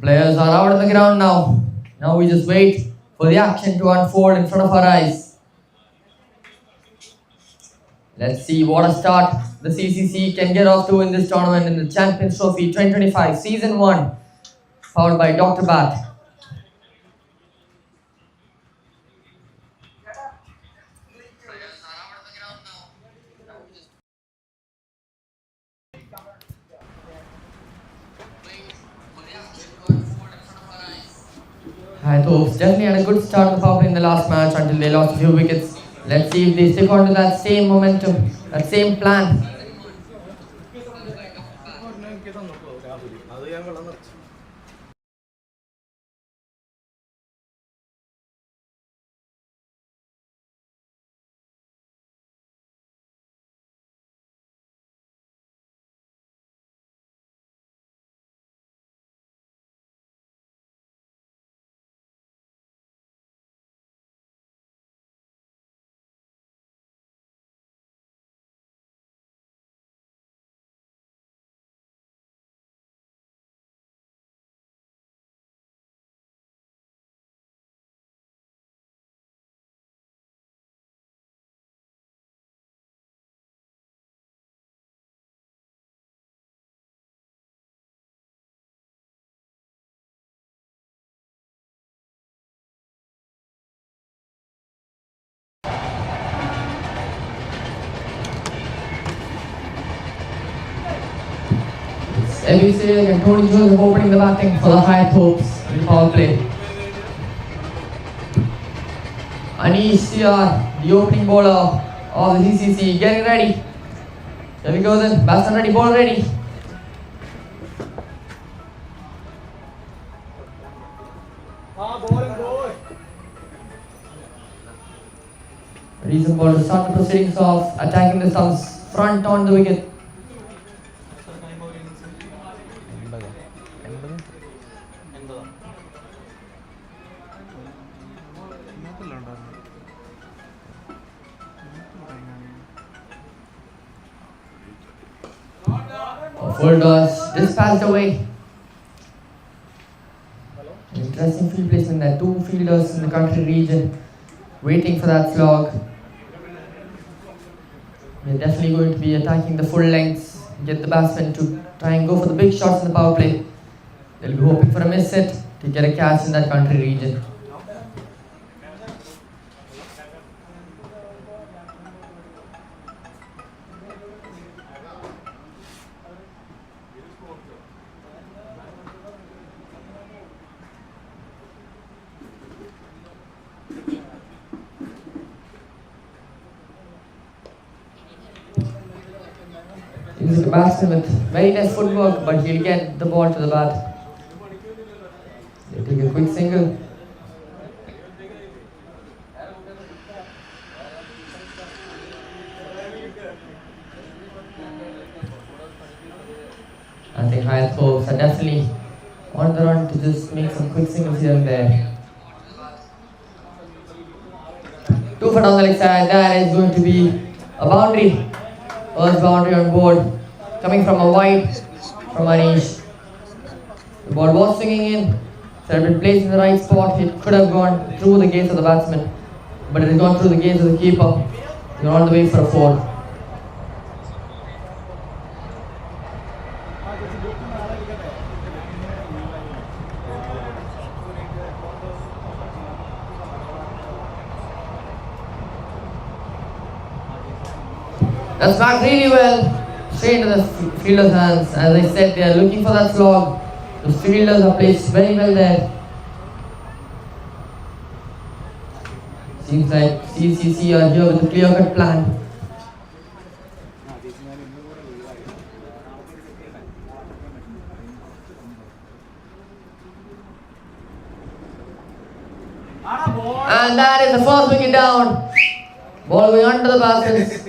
Players are out on the ground now. Now we just wait for the action to unfold in front of our eyes. Let's see what a start the CCC can get off to in this tournament in the Champions Trophy 2025 Season 1, powered by Dr. Bat. I thought definitely had a good start of the power play in the last match until they lost a few wickets. Let's see if they stick on to that same momentum, that same plan. Amace and Tony Joseph opening the batting for the Hayatt hopes in the power play. Anish CR, the opening bowler of the CCC, getting ready. Here we go then, batsman ready, ball ready. Reason ball to start the proceedings of attacking the stumps front on the wicket. Full toss dispatched away. Interesting field placement there. Two fielders in the country region waiting for that slog. They're definitely going to be attacking the full lengths, get the batsmen to try and go for the big shots in the power play. They'll be hoping for a miss hit to get a catch in that country region. He's a batsman with very nice footwork, but he'll get the ball to the bat. They take a quick single. I think Hayatt hopes are definitely on the run to just make some quick singles here and there. 2 for down the leg side, that is going to be a boundary. First boundary on board, coming from a wide from Anish. The ball was swinging in, so it had been placed in the right spot. It could have gone through the gaze of the batsman, but it has gone through the gaze of the keeper. They're on the way for a 4. That's back really well, straight into the fielder's hands. As I said, they are looking for that slog. The fielders are placed very well there. Seems like CCC are here with a clear-cut plan. And that is the first wicket down. Ball going under the bases.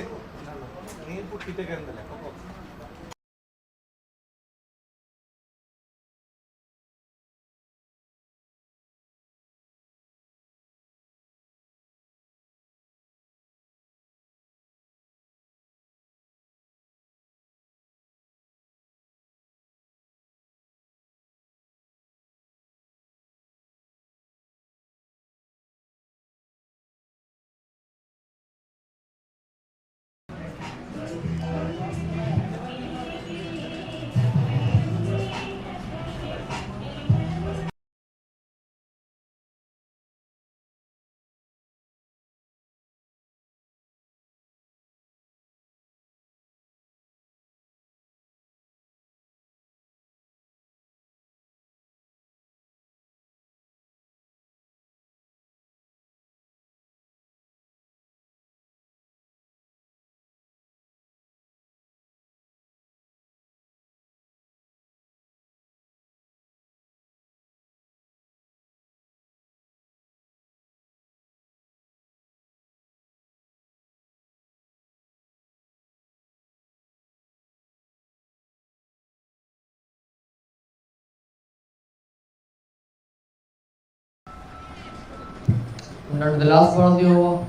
Down to the last ball of the over.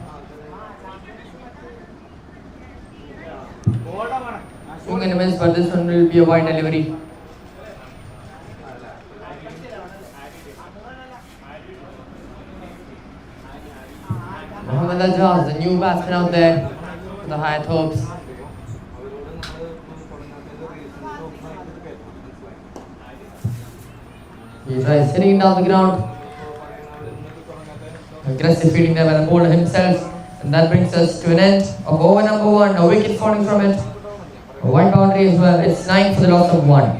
2 minutes, but this one will be a wide delivery. Mohammad Ajaz, the new batsman out there for the Hyatt hopes. He tries hitting down the ground. Aggressive fielding there by the bowler himself. And that brings us to an end of over number 1. A wicket falling from it. A wide boundary as well. It's 9 for the loss of 1.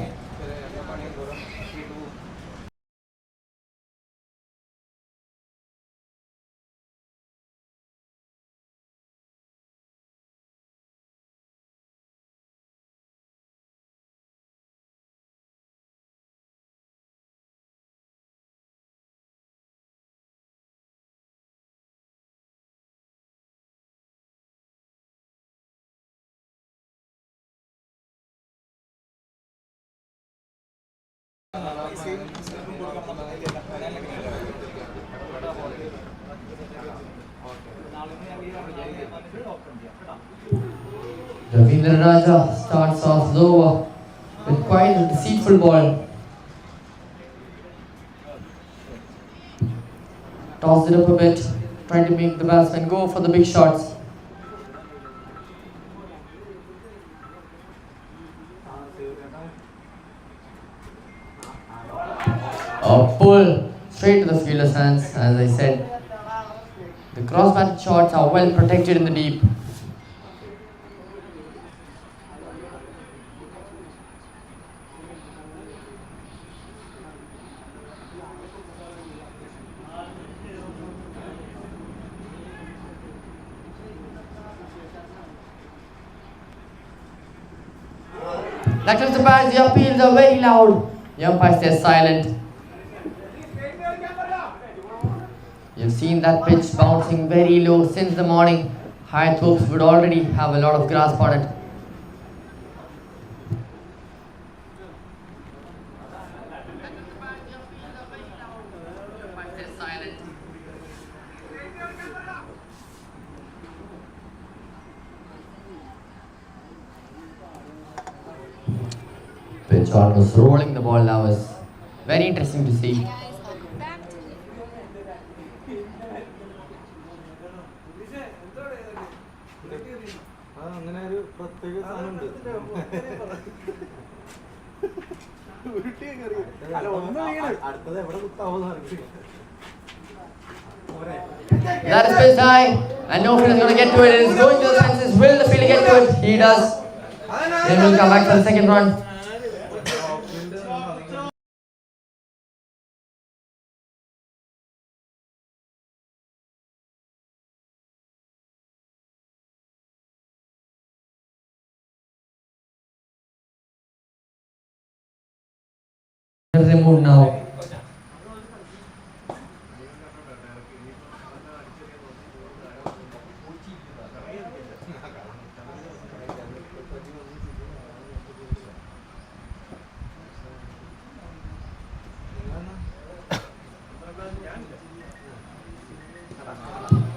Ravindra Raja starts off lower with quite a deceitful ball. Tossed it up a bit, trying to make the batsman go for the big shots. A pull straight to the fielder's hands. As I said, the cross-batted shots are well protected in the deep. That was the bat. The appeals are very loud. The umpires stay silent. You've seen that pitch bouncing very low since the morning. Hyatt hopes would already have a lot of grasp on it. Pitch almost rolling the ball now is very interesting to see. That is pitched high, and no fielder is going to get to it. It is going to the fences. Will the fielder get to it? He does. Then will come back for the second run. Removed now.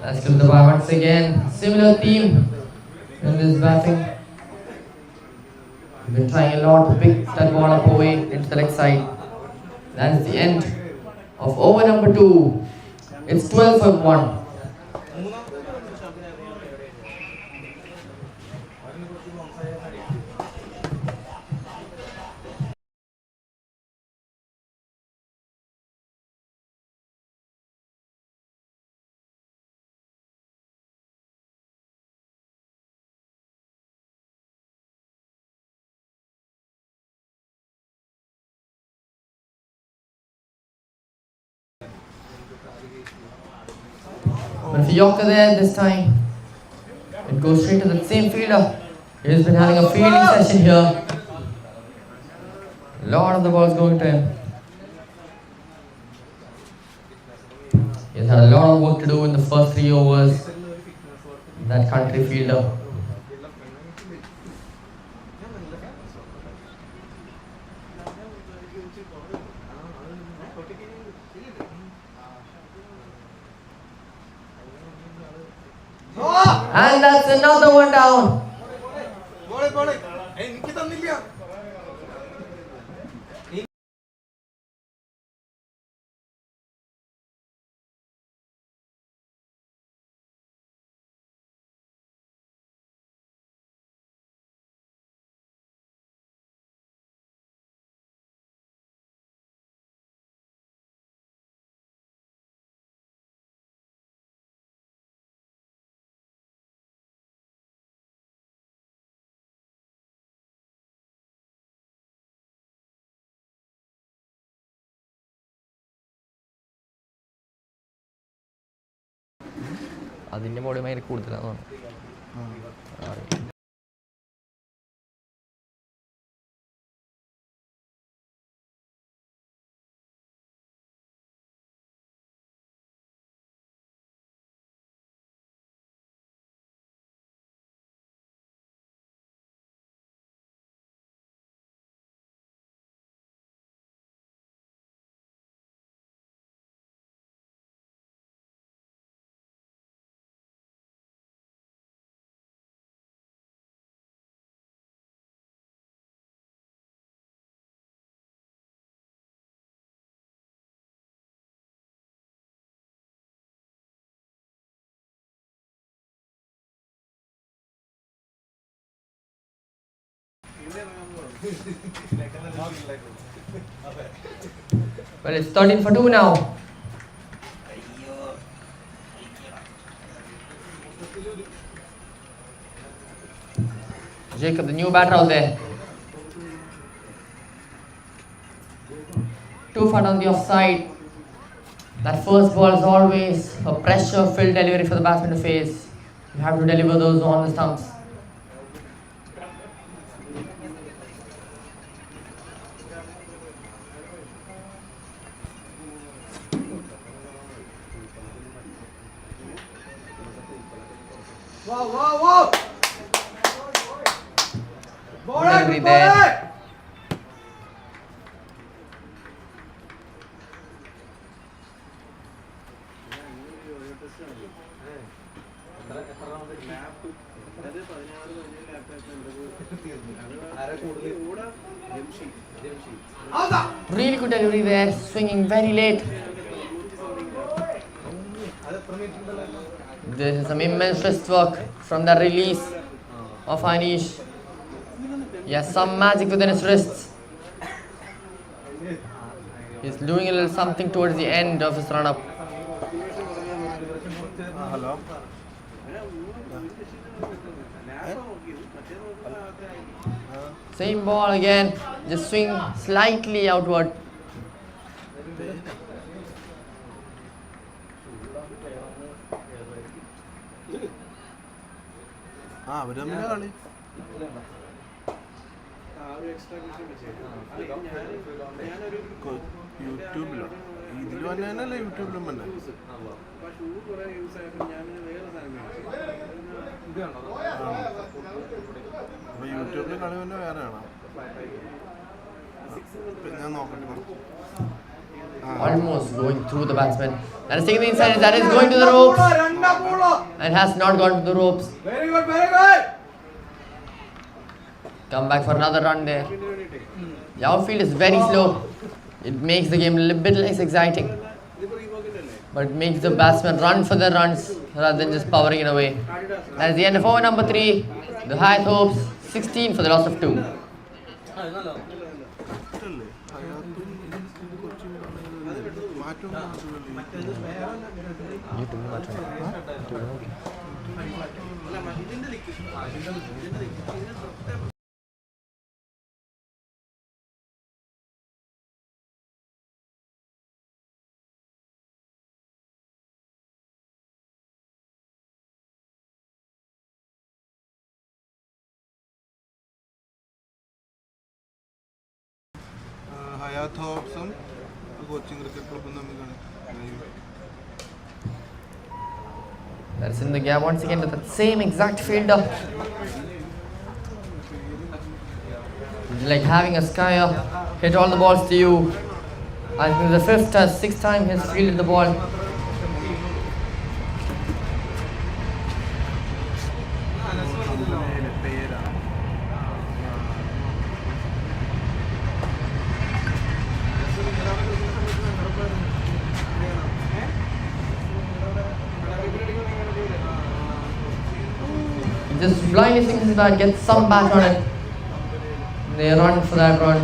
Let's go to the bar once again. Similar theme in this batting. We've been trying a lot to pick that ball up away into the leg side. That is the end of over number 2. It's 12 for 1. But for Yorker there this time, it goes straight to the same fielder. He's been having a fielding session here. A lot of the balls going to him. He's had a lot of work to do in the first 3 overs. That country fielder. And that's another one down. അതിൻ്റെ body ഭയങ്കര കൂടുതലാണ്. Well, it's 13 for 2 now. Jacob, the new batter out there. 2 for on the offside. That first ball is always a pressure-filled delivery for the batsman to face. You have to deliver those on the stumps. Wow! Delivery there. Really good delivery there, swinging very late. This is some immense wrist work from the release of Anish. He has some magic within his wrists. He's doing a little something towards the end of his run-up. Hello. Same ball again, just swing slightly outward. യൂട്യൂബിലോ ഇതിൽ വന്നതന്നെയല്ലേ യൂട്യൂബിലും വന്നെ അപ്പൊ യൂട്യൂബിൽ കളി തന്നെ വേറെയാണോ ഞാൻ നോക്കട്ടെ Almost going through the batsman. That is taking the inside, that is going to the ropes. And has not gone to the ropes. Very good. Come back for another run there. The outfield is very slow. It makes the game a little bit less exciting. But it makes the batsman run for the runs rather than just powering it away. That is the end of over number 3. The Hayatt hopes 16 for the loss of 2. Hayatt hopes Cochin cricket club തമ്മിലാണ്. That's in the gap once again to that same exact fielder. It's like having a skier hit all the balls to you. I think the 5th or 6th time he's fielded the ball. Just blindly swings his bat, gets some bat on it. They run for that run.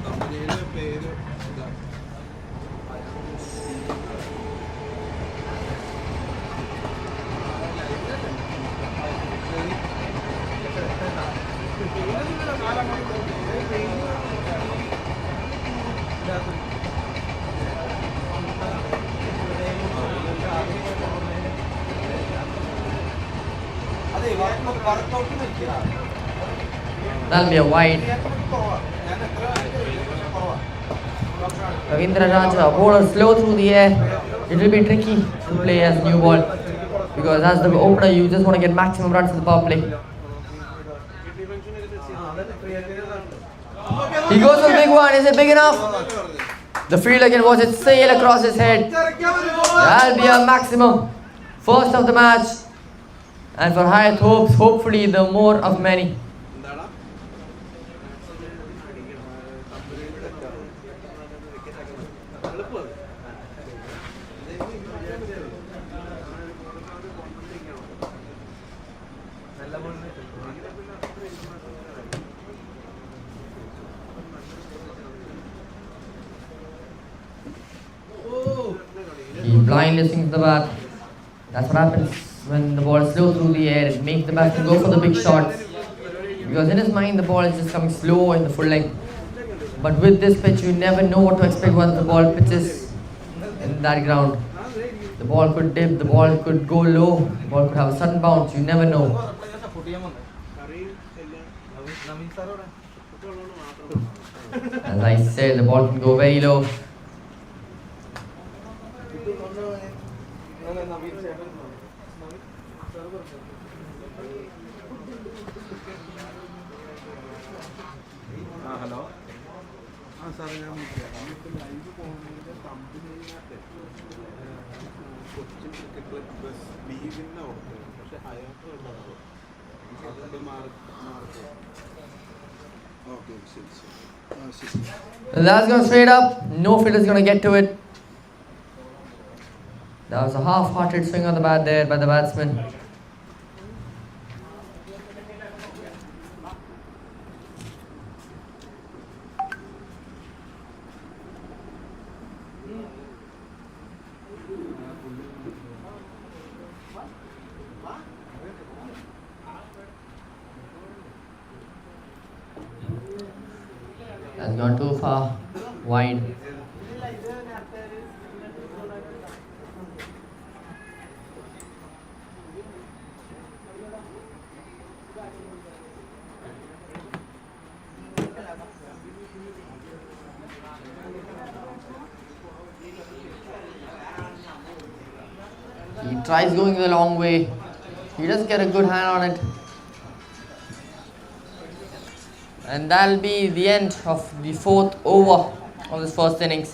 കമ്പനിയുടെ പേര് ഇതാ. That'll be a wide. Ravindra Raja, bowler slow through the air. It will be tricky to play as new ball because as the opener you just want to get maximum runs in the power play. He goes for a big one. Is it big enough? The fielder can watch it sail across his head. That'll be a maximum. First of the match. And for Hayatt hopes, hopefully the more of many. He blindly swings the bat. That's what happens when the ball is slow through the air. It makes the batsman go for the big shots. Because in his mind the ball is just coming slow in the full length. But with this pitch you never know what to expect once the ball pitches in that ground. The ball could dip, the ball could go low, the ball could have a sudden bounce, you never know. As I said, the ball can go very low. Hello സാറേ ഞാൻ നമുക്ക് live പോകുന്നതിൻ്റെ കമ്പനിയിനകത്ത് Cochin cricket club bus ലീഗിൻ്റെ ഓർത്ത് പക്ഷേ ഹയാത്ത് അത് mark okay ശരി ശരി That's going straight up. No fielder is going to get to it. That was a half-hearted swing on the bat there by the batsman. That's gone too far wide. He tries going the long way. He doesn't get a good hand on it. And that'll be the end of the fourth over of this first innings.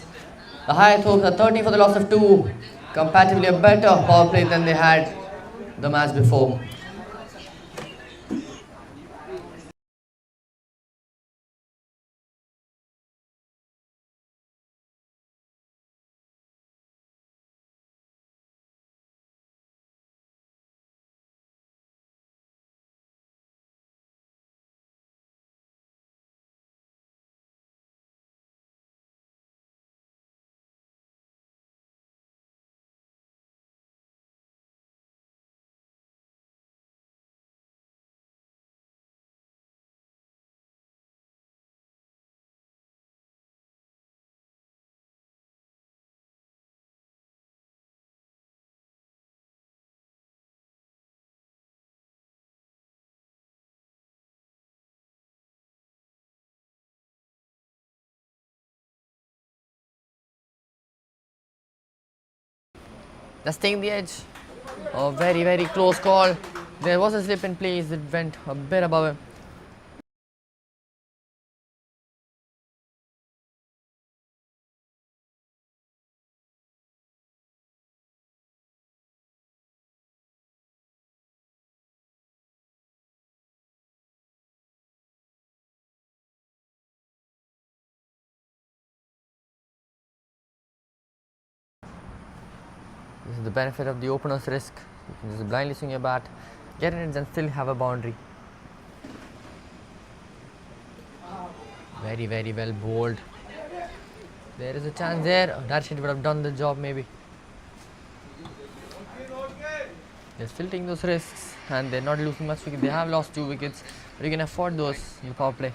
The Hayatt hopes are 30 for the loss of 2, comparatively a better power play than they had the match before. Just taking the edge. A very, very close call. There was a slip in place. It went a bit above him. This is the benefit of the opener's risk. You can just blindly swing your bat, get in it and still have a boundary. Very, very well bowled. There is a chance there. That shot would have done the job maybe. They're still taking those risks and they're not losing much wickets. They have lost 2 wickets, but you can afford those in the power play.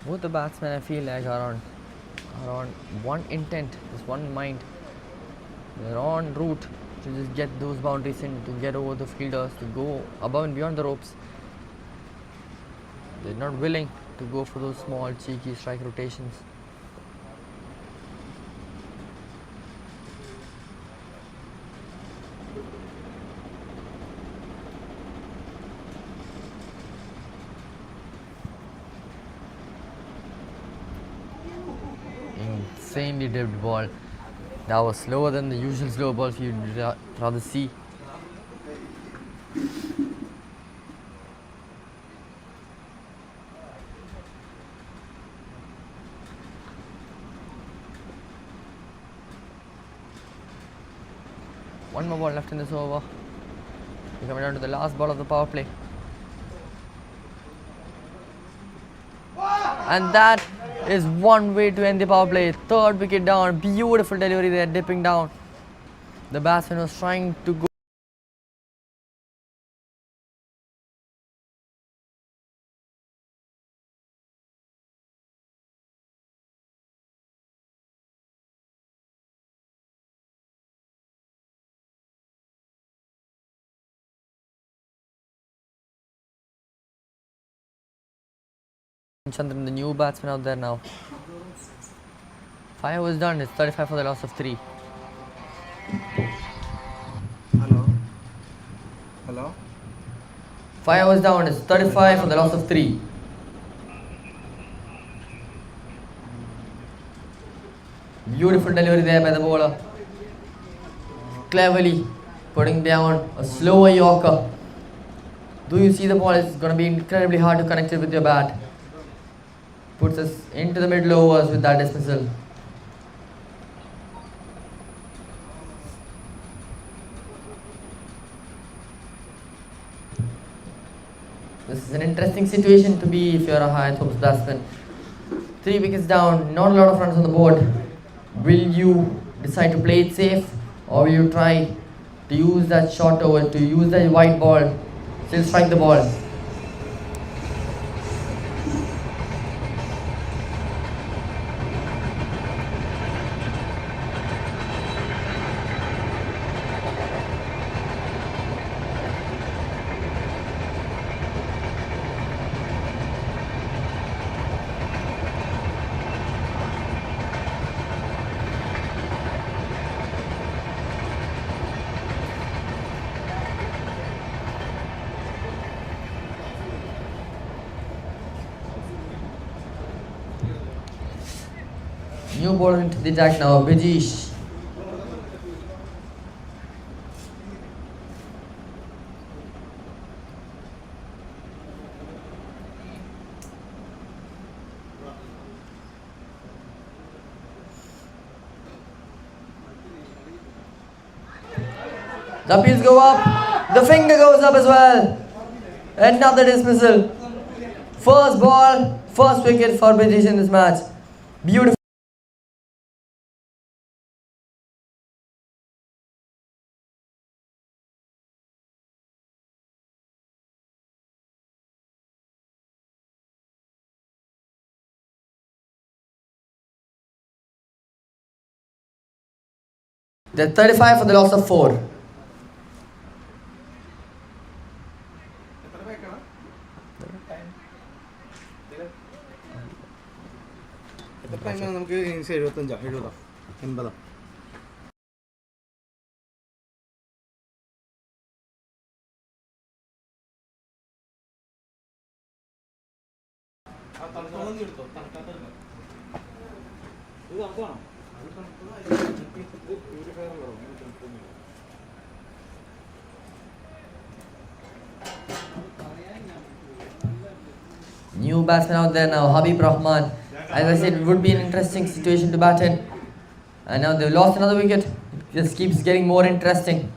Both the batsmen I feel like are on one intent, just one mind. They're en route to just get those boundaries in, to get over the fielders, to go above and beyond the ropes. They're not willing to go for those small cheeky strike rotations. Insanely dipped ball. That was slower than the usual slow balls you'd rather see. One more ball left in this over. We're coming down to the last ball of the power play. And that is one way to end the power play. 3rd wicket down. Beautiful delivery there, dipping down. The batsman was trying to go. Chandran, the new batsman out there now. 5 overs done. It's 35 for the loss of 3. Hello? 5 overs down. It's 35 for the loss of 3. Beautiful delivery there by the bowler. Cleverly putting down a slower Yorker. Do you see the ball? It's going to be incredibly hard to connect it with your bat. Puts us into the middle overs with that dismissal. This is an interesting situation to be if you're a Hayatt Hopes batsman. 3 wickets down, not a lot of runs on the board. Will you decide to play it safe, or will you try to use that short over, to use that wide ball, still strike the ball? New ball into the attack now, Bijish. The appeals go up, the finger goes up as well. Another dismissal. First ball, first wicket for Bijish in this match. Beautiful. They're 35 for the loss of 4. നമുക്ക് 75 70 80 New batsman out there now, Habib Rahman. As I said, it would be an interesting situation to bat in. And now they've lost another wicket. It just keeps getting more interesting.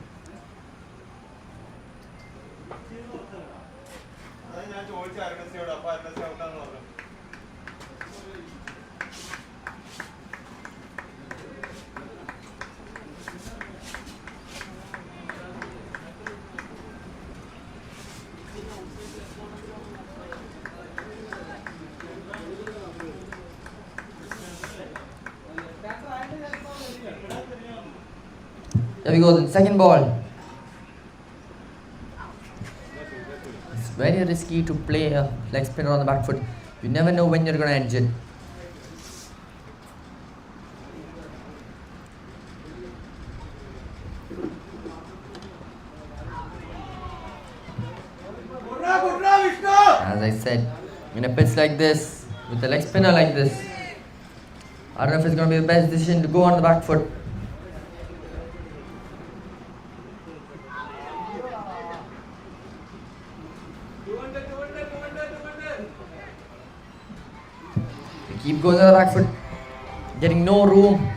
There we go, the second ball. It's very risky to play a leg spinner on the back foot. You never know when you're going to edge it. As I said, in a pitch like this, with a leg spinner like this, I don't know if it's going to be the best decision to go on the back foot. Keep going on the back foot, getting no room.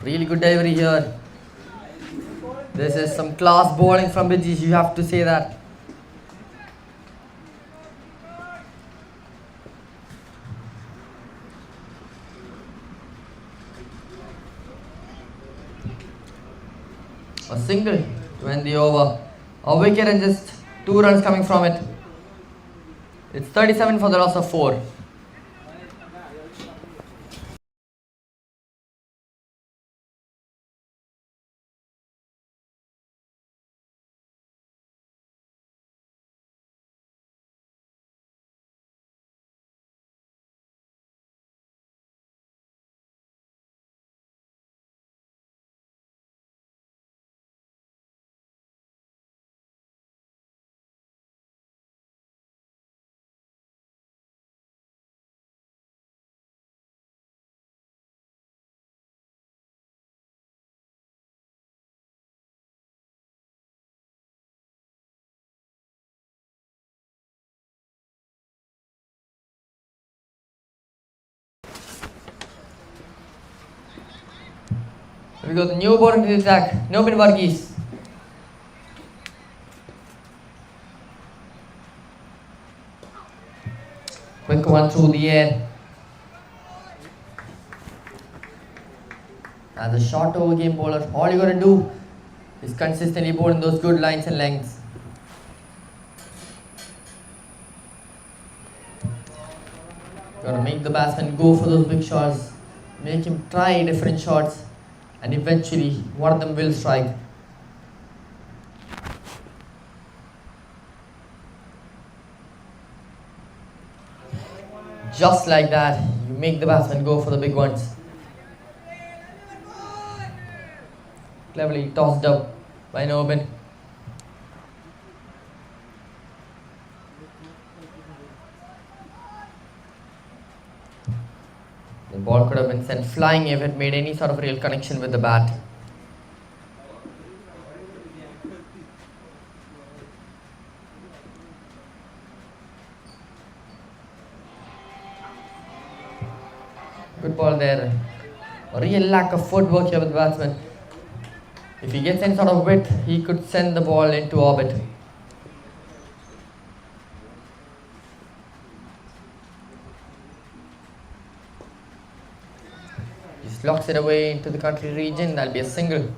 Really good delivery here. This is some class bowling from Bridges, you have to say that. A single to end the over. A wicket and just 2 runs coming from it. It's 37 for the loss of 4. We got the new ball into the attack. Nobin Varghese. Quick one through the air. As a short over game bowler, all you gotta do is consistently bowl in those good lines and lengths. Gotta make the batsman go for those big shots. Make him try different shots. And eventually, one of them will strike. Just like that, you make the batsman go for the big ones. Cleverly tossed up by Nobin. The ball could have been sent flying if it made any sort of real connection with the bat. Good ball there. A real lack of footwork here with the batsman. If he gets any sort of width, he could send the ball into orbit. Just locks it away into the country region. That'll be a single.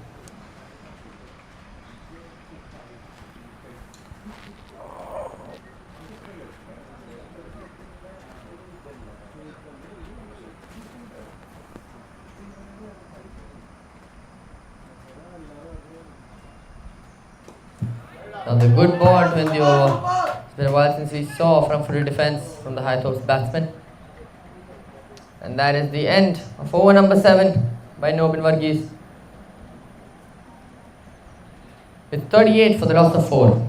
Now the good ball to end the over. been a while since we saw front footed defense from the Hayatt Hopes batsman. And that is the end of over number 7 by Nobin Varghese, with 38 for the loss of 4.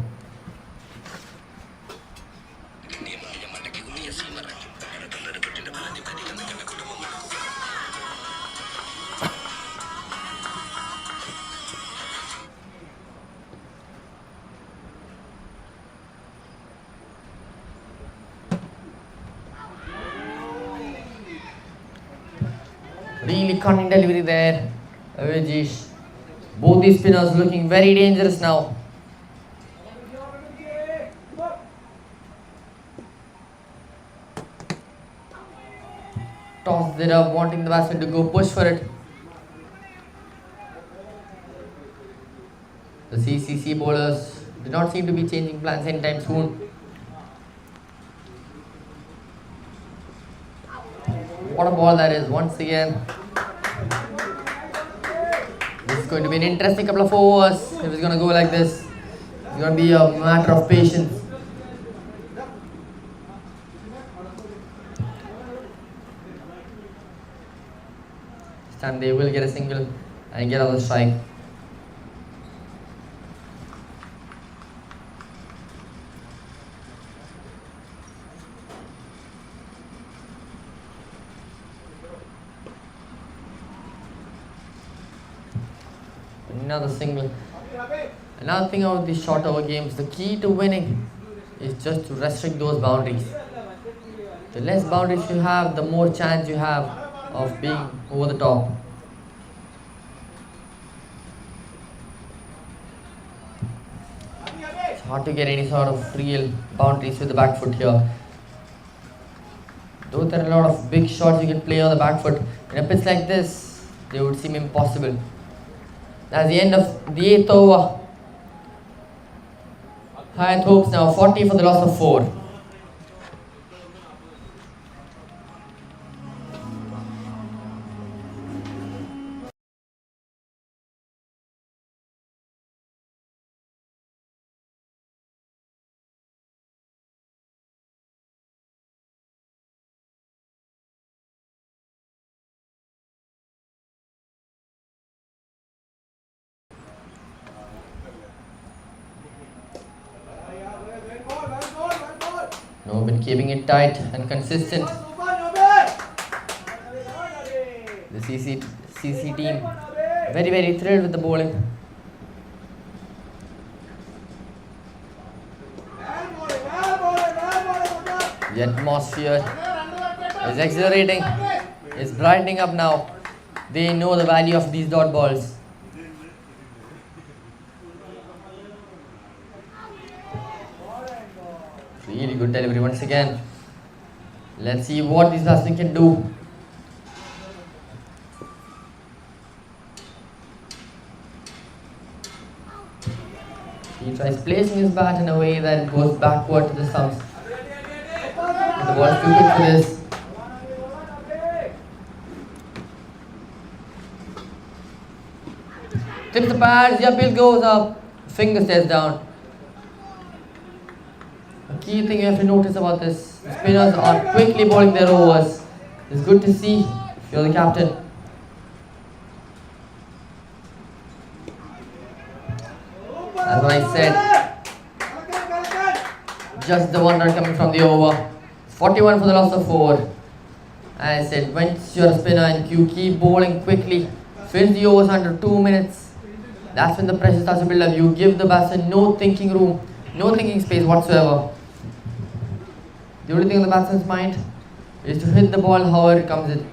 Really cunning delivery there, Avijish. Both these spinners looking very dangerous now. Tossed it up, wanting the batsman to go push for it. The CCC bowlers do not seem to be changing plans anytime soon. What a ball that is once again. This is going to be an interesting couple of overs if it's going to go like this. It's going to be a matter of patience. This time they will get a single and get on the strike. Another single. Another thing about these short over games, the key to winning is just to restrict those boundaries. The less boundaries you have, the more chance you have of being over the top. It's hard to get any sort of real boundaries with the back foot here. Though there are a lot of big shots you can play on the back foot, in a pitch like this, they would seem impossible. That's the end of the 8th over. Hayatt Hopes now 40 for the loss of 4. No, been keeping it tight and consistent. The CC team very thrilled with the bowling. The atmosphere is exhilarating, is brightening up now. They know the value of these dot balls. Really good delivery once again. Let's see what this batsman can do. He tries placing his bat in a way that it goes backward to the stumps. But the ball is too quick for this. Tips the pads, the appeal goes up, finger stays down. A key thing you have to notice about this, the spinners are quickly bowling their overs. It's good to see if you're the captain. As I said, just the one run coming from the over. 41 for the loss of 4. As I said, once you're a spinner and you keep bowling quickly, finish the overs under 2 minutes, that's when the pressure starts to build up. You give the batsman no thinking room, no thinking space whatsoever. The only thing on the batsman's mind is to hit the ball however it comes in.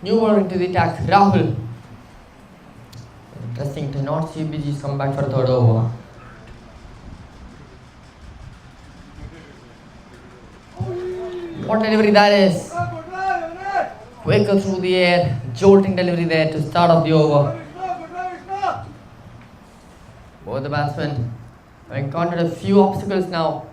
New ball into the attack. Rahul. Interesting to not see BG's come back for a third over. What delivery that is. Quicker through the air. Jolting delivery there to start off the over. Both the batsmen have encountered a few obstacles now.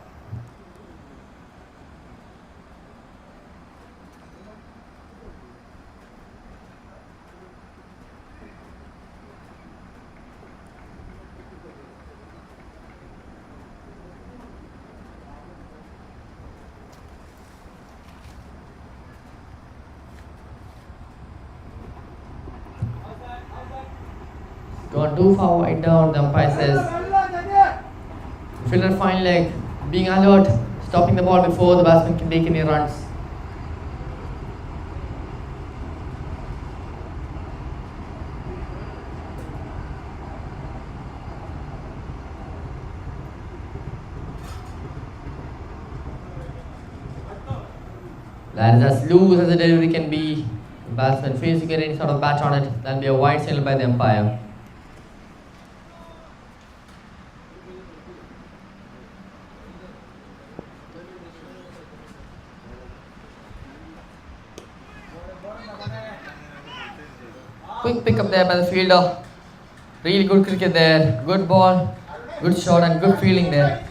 Gone too far wide down, the umpire says. Fielder fine leg, being alert, stopping the ball before the batsman can take any runs. That is as loose as the delivery can be. The batsman fails to get any sort of bat on it. That will be a wide signal by the umpire. Quick pick up there by the fielder. Really good cricket there. Good ball, good shot and good fielding there.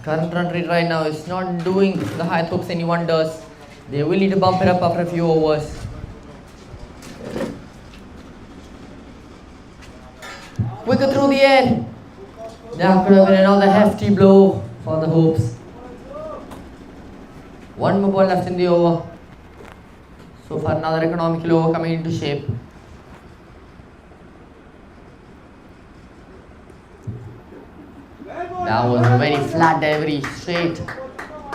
Current run rate right now is not doing the Hayatt hopes any wonders. They will need to bump it up after a few overs. Quicker through the air. That could have been another hefty blow for the hopes. One more ball left in the over. So far another economical over coming into shape. That was a very flat delivery, straight,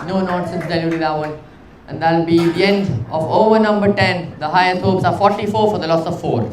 no nonsense delivery that one. And that'll be the end of over number 10. The Hayatt hopes are 44 for the loss of 4.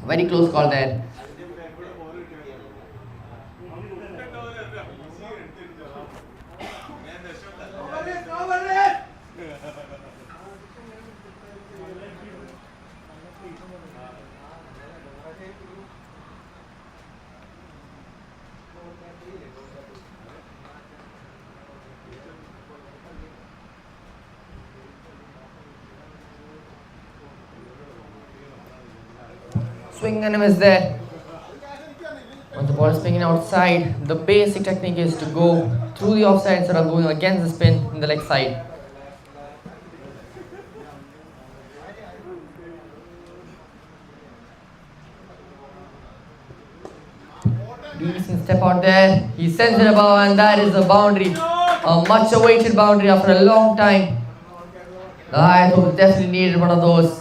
Very close call there. Swing and a miss there. Once the ball is swinging outside, the basic technique is to go through the offside instead of going against the spin in the leg side. Decent step out there. He sends it above and that is a boundary. A much awaited boundary after a long time. The Hayatt Hopes definitely needed one of those.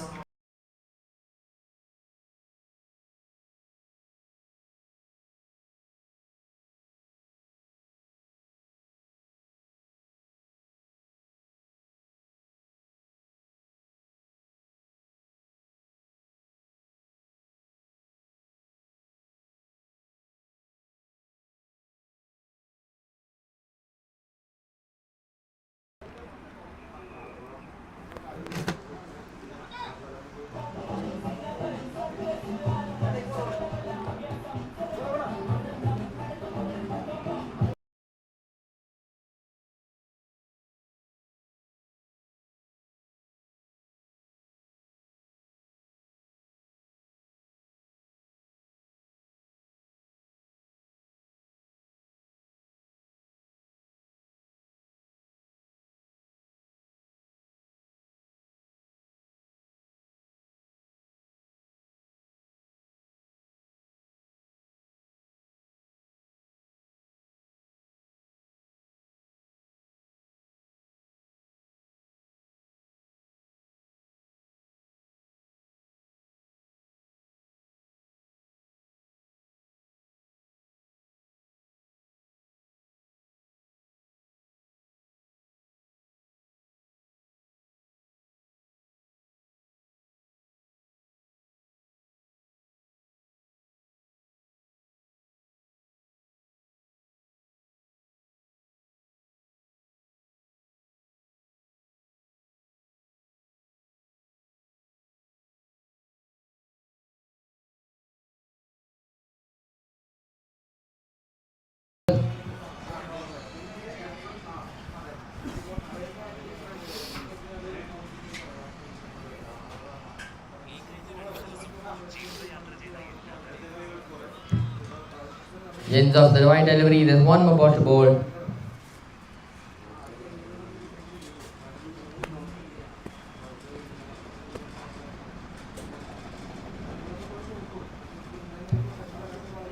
Ends of the white delivery, there's one more ball to bowl.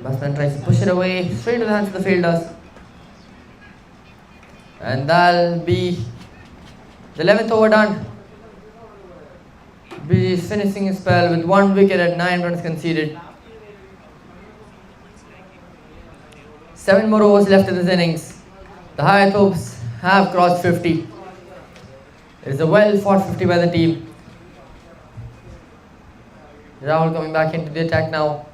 Batsman tries to push it away, straight to the hands of the fielders. And that'll be the 11th over done. Busy is finishing his spell with 1 wicket at 9 runs conceded. 7 more overs left in this innings. The Hayatt Hopes have crossed 50. It is a well fought 50 by the team. Rahul coming back into the attack now.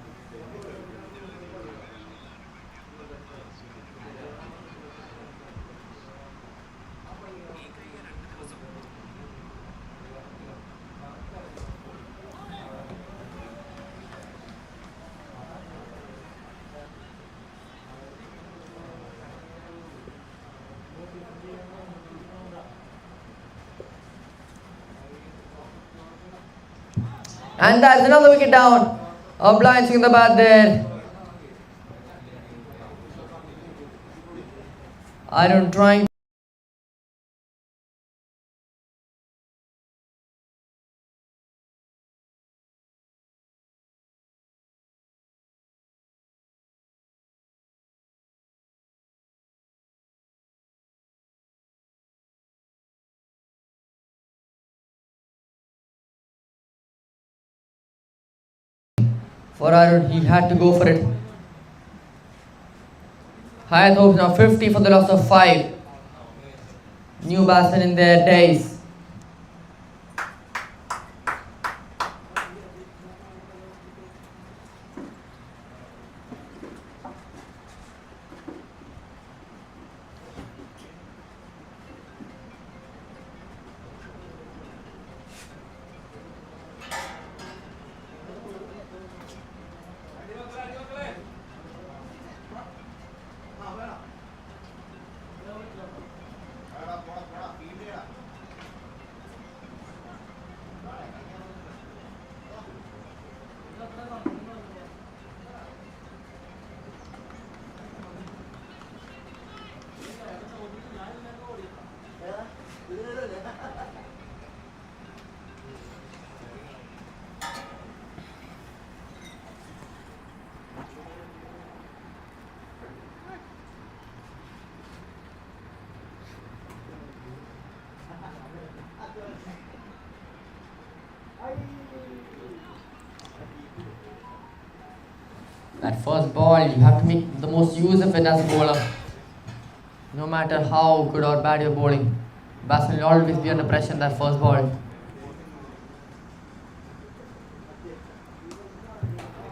And that's another wicket down. A blind swing in the bat there. Iron trying. For Arun, he had to go for it. Hayatt Hopes now 50 for the loss of 5. New batsmen in their days. That first ball, you have to make the most use of it as a bowler. No matter how good or bad you're bowling, batsman will always be under pressure in that first ball.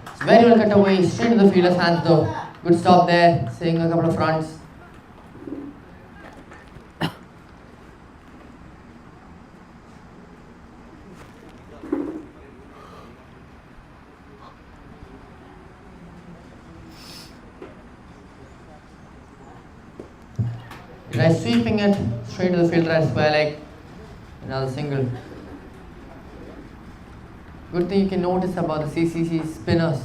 It's very well cut away, straight to the fielder's hands though. Good stop there, saving a couple of runs. Tries sweeping it straight to the fielder at square leg. Another single. Good thing you can notice about the CCC spinners.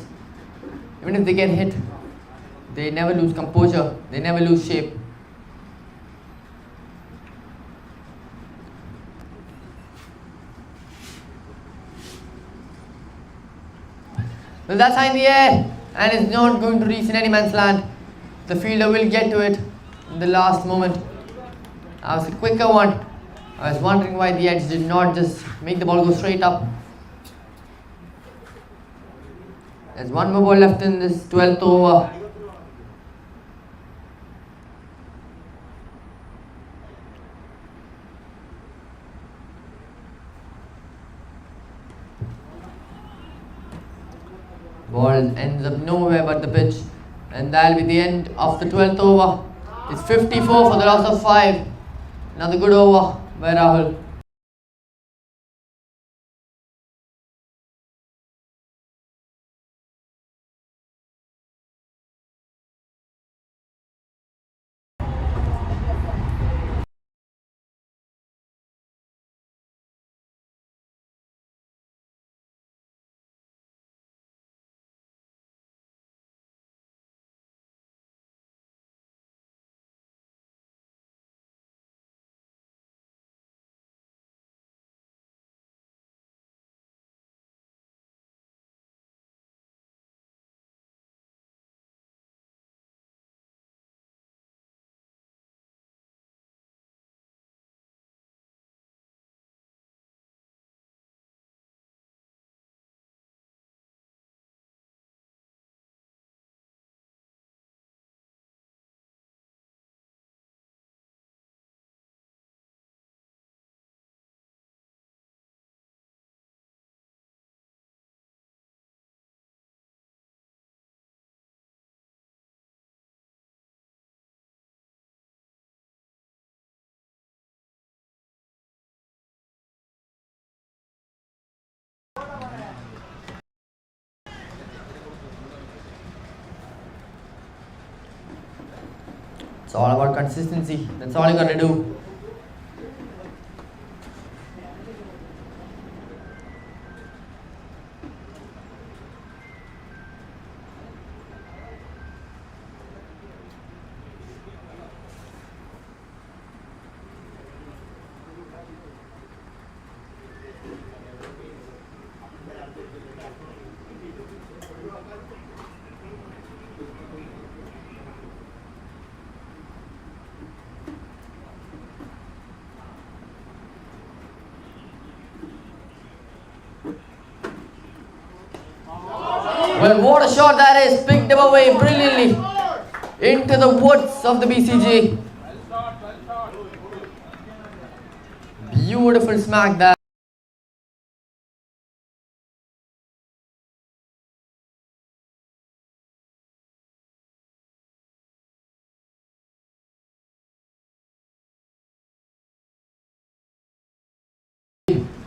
Even if they get hit, they never lose composure, they never lose shape. Well, that's high in the air and it's not going to reach in any man's land. The fielder will get to it in the last moment. That was a quicker one. I was wondering why the edge did not just make the ball go straight up. There's one more ball left in this 12th over. Ball ends up nowhere but the pitch. And that'll be the end of the 12th over. It's 54 for the loss of 5. Another good over by Rahul. It's all about consistency. That's all you gotta do. Well, what a shot that is. Picked him away brilliantly into the woods of the BCG. Beautiful smack there.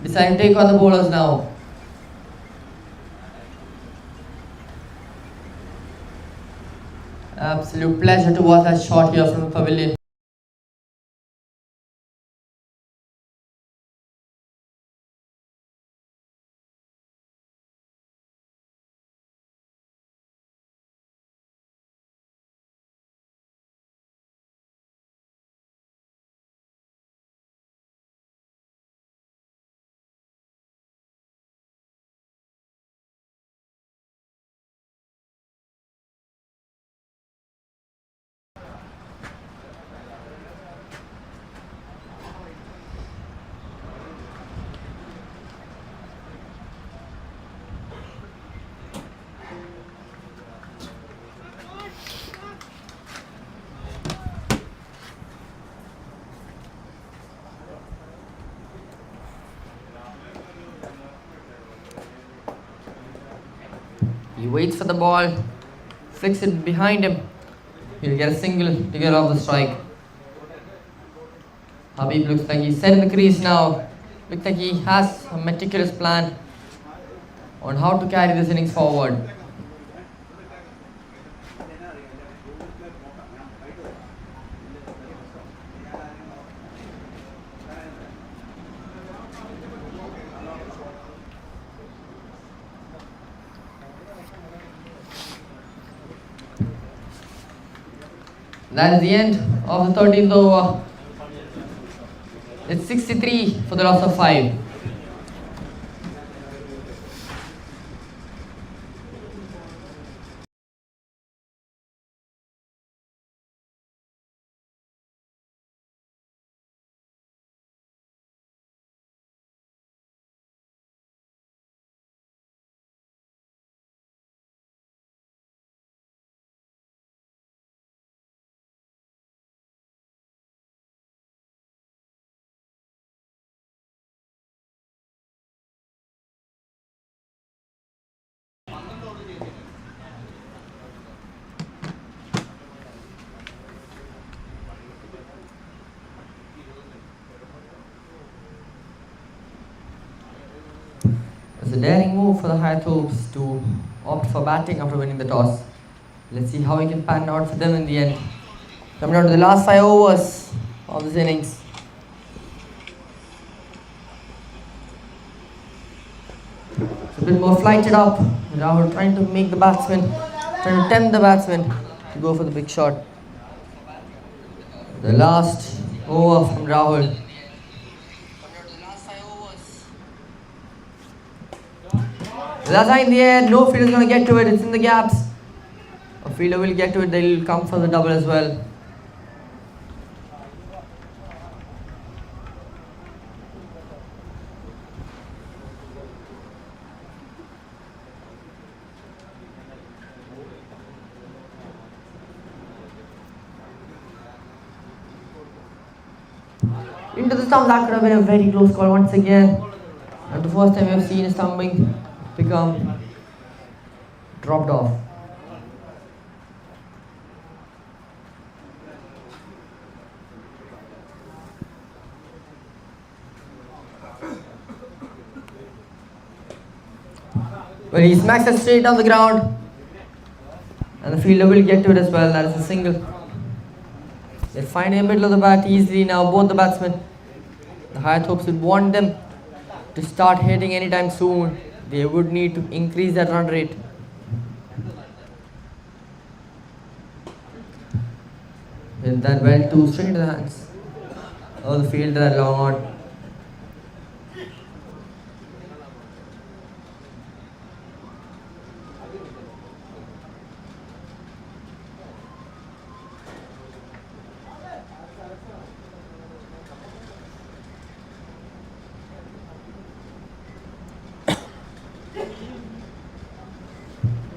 Deciding to take on the bowlers now. Absolute pleasure to watch that shot here from the pavilion. He waits for the ball, flicks it behind him. He'll get a single to get off the strike. Habib looks like he's set in the crease now. Looks like he has a meticulous plan on how to carry this innings forward. That is the end of the 13th over. It's 63 for the loss of 5. It's a daring move for the Hayatt Hopes to opt for batting after winning the toss. Let's see how it can pan out for them in the end. Coming down to the last 5 overs of this innings. It's a bit more flighted up. Rahul trying to make the batsman, trying to tempt the batsman to go for the big shot. The last over from Rahul. That's in the air, no fielder is going to get to it, it's in the gaps. A fielder will get to it, they'll come for the double as well. Into the stump, that could have been a very close call once again. And the first time we have seen a stumping become dropped off. Well, he smacks it straight on the ground, and the fielder will get to it as well. That is a single. They're finding a middle of the bat easily now, both the batsmen. The Hayatt Hopes would want them to start hitting anytime soon. They would need to increase that run rate. Hit that well too, straight into the hands of the fielder and long on.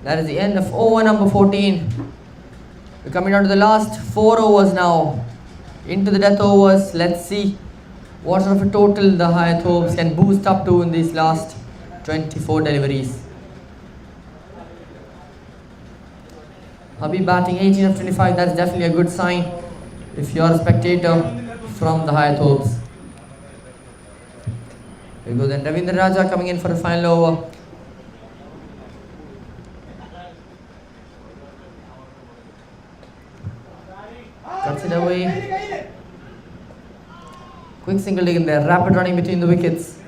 That is the end of over number 14. We're coming down to the last 4 overs now. Into the death overs. Let's see what sort of a total the Hayatt Hopes can boost up to in these last 24 deliveries. Habib batting 18 of 25. That's definitely a good sign if you're a spectator from the Hayatt Hopes. Here goes then Ravindra Raja coming in for a final over. Cuts it away. Quick single leg in there. Rapid running between the wickets.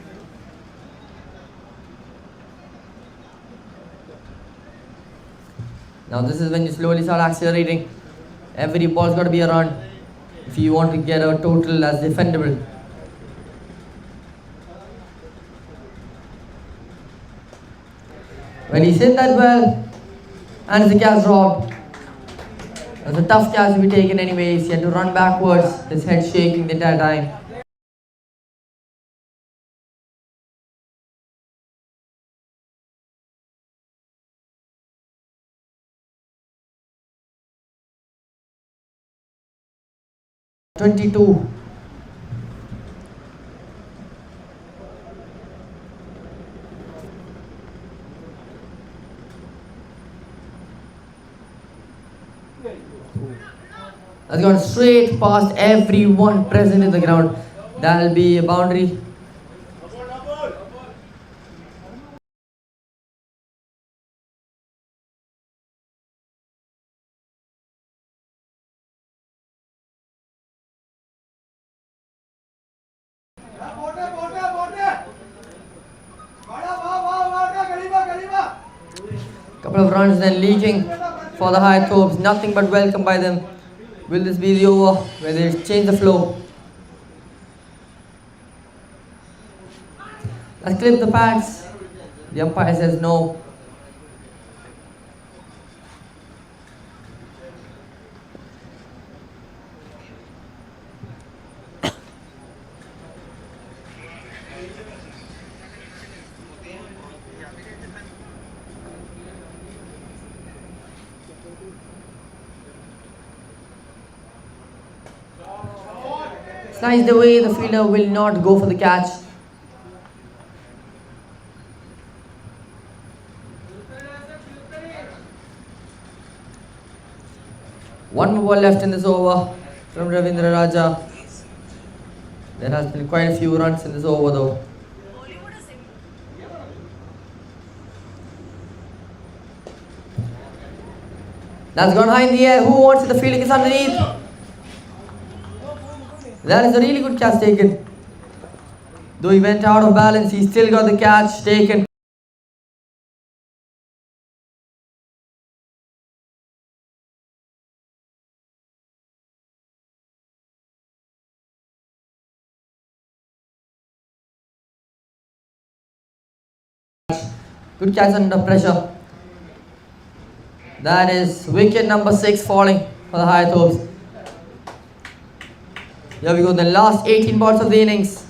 Now this is when you slowly start accelerating. Every ball's got to be a run if you want to get a total as defendable. When he's hit that well, and the catch dropped. That's a tough catch to be taken anyways. He had to run backwards, his head shaking the entire time. .22. That's gone straight past everyone present in the ground. That'll be a boundary. Couple of runs then leaking for the Hayatt Hopes. Nothing but welcome by them. Will this be the over where they change the flow? Let's clip the pads. The umpire says no. Sliced away, the fielder will not go for the catch. One more ball left in this over from Ravindra Raja. There has been quite a few runs in this over though. That's gone high in the air. Who wants it? The fielding is underneath. That is a really good catch taken. Though he went out of balance, he still got the catch taken. Good catch under pressure. That is wicket number 6 falling for the Hayatt Hopes. Here we go, the last 18 balls of the innings.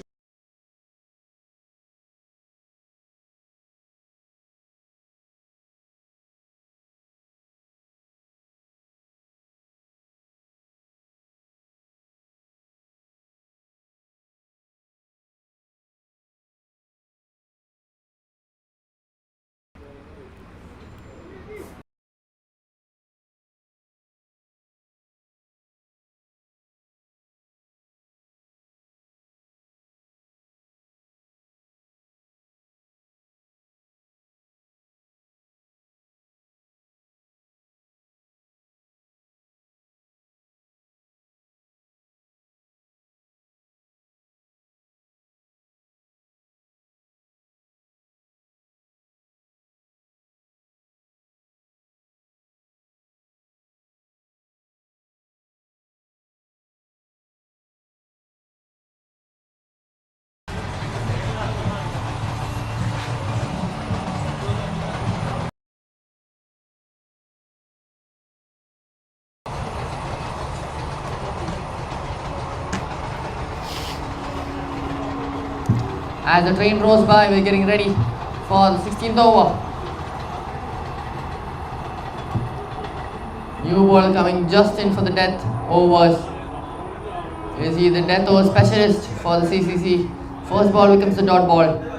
As the train rolls by, we're getting ready for the 16th over. New ball coming just in for the death overs. You see the death over specialist for the CCC. First ball becomes the dot ball.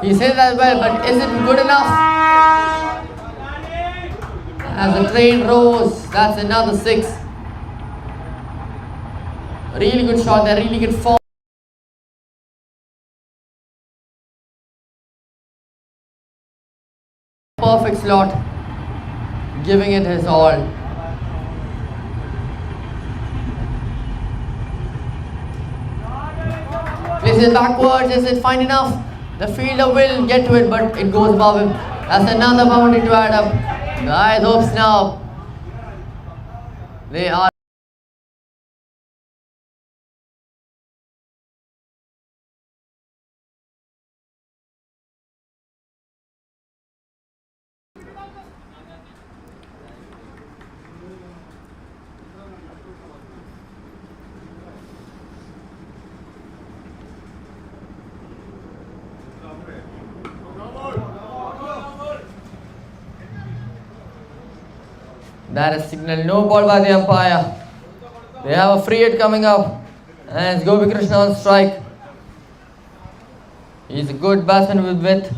He says as well, but is it good enough? As the train rolls, that's another 6. Really good shot there, really good form. Perfect slot, giving it his all. Places it backwards, is it fine enough? The fielder will get to it, but it goes above him. That's another boundary to add up. The Hayatt Hopes now. They are. That is signal no ball by the umpire. They have a free hit coming up. And it's Gopi Krishna on strike. He's a good batsman with width.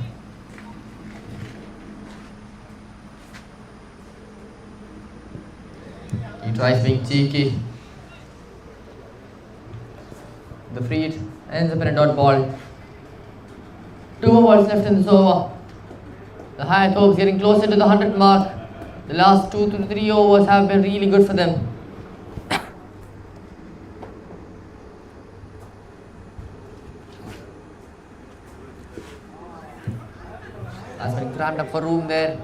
He tries being cheeky. The free hit ends up in a dot ball. 2 more balls left in this over. The Hayatt hopes getting closer to the 100 mark. The last 2 to 3 overs have been really good for them. Batsman crammed up for room there.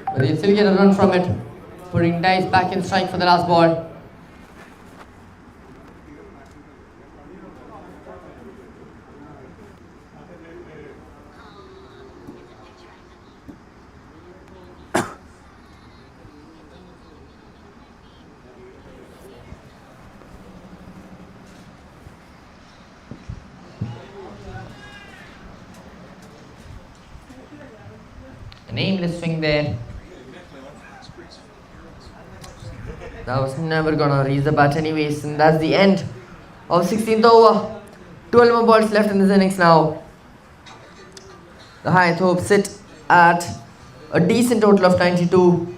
But they still get a run from it. Putting Dice back in strike for the last ball. An aimless swing there. That was never gonna reach the bat anyways, and that's the end of 16th over. 12 more balls left in this innings now. The Hayatt hopes sit at a decent total of 92.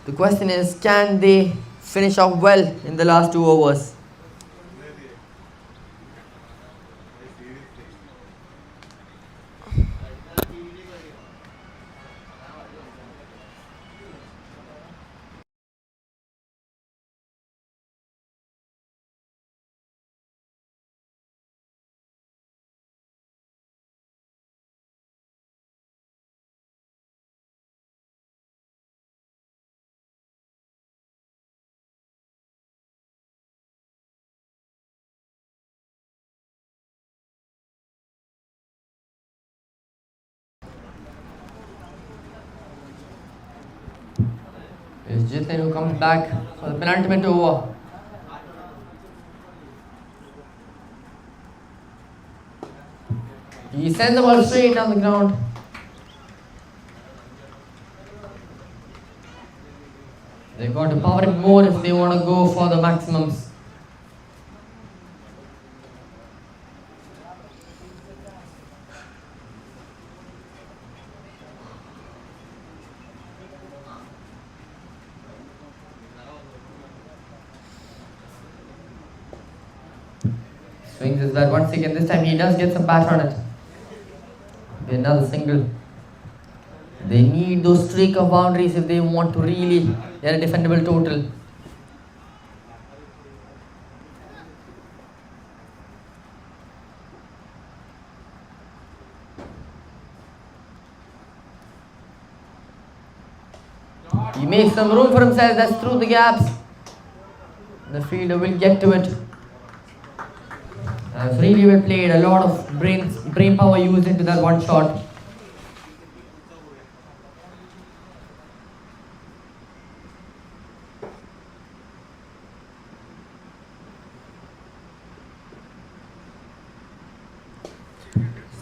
The question is, can they finish off well in the last 2 overs? It's Jitin who comes back for the penultimate over. He sends the ball straight down the ground. They've got to power it more if they want to go for the maximums. Swings his bat once again. This time he does get some bat on it. Be another single. They need those streak of boundaries if they want to really get a defendable total. He makes some room for himself. That's through the gaps. The fielder will get to it. Really well played. A lot of brain power used into that one shot.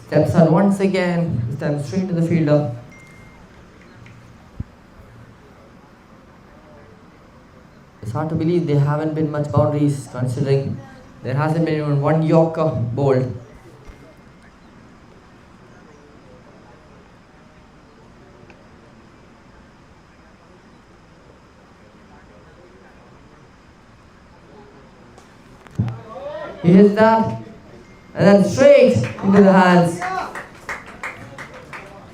Steps on once again. This time straight to the fielder. It's hard to believe there haven't been much boundaries considering there hasn't been even one Yorker bowled. He hits that and then straight into the hands.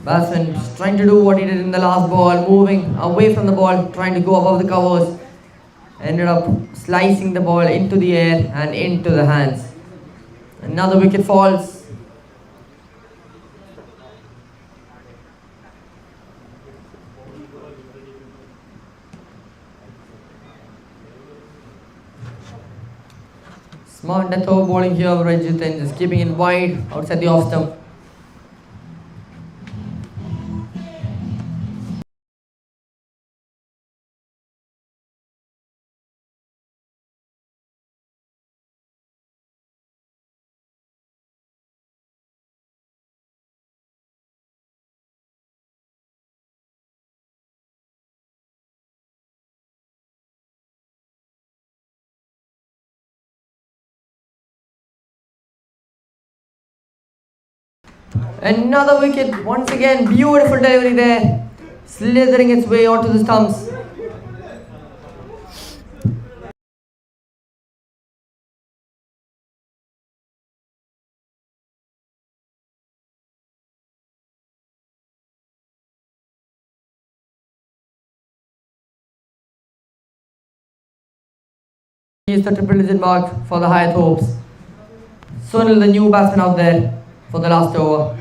Batsman trying to do what he did in the last ball, moving away from the ball, trying to go above the covers. Ended up slicing the ball into the air and into the hands. Another wicket falls. Smart death over bowling here, Rajitin just keeping it wide outside the off stump. Another wicket, once again, beautiful delivery there, slithering its way onto the stumps. He is the triple digit mark for the Hayatt Hopes. Sunil, the new batsman out there for the last over.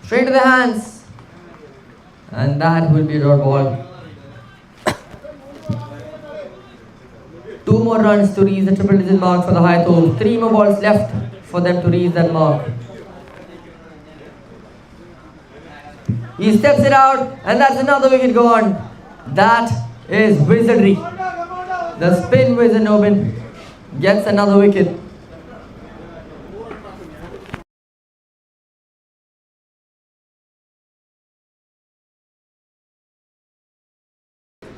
Straight to the hands. And that will be a dot ball. 2 more runs to reach the triple digit mark for the Hayatt Hopes. 3 more balls left for them to reach that mark. He steps it out, and that's another wicket gone. That is wizardry. The spin wizard Nobin gets another wicket.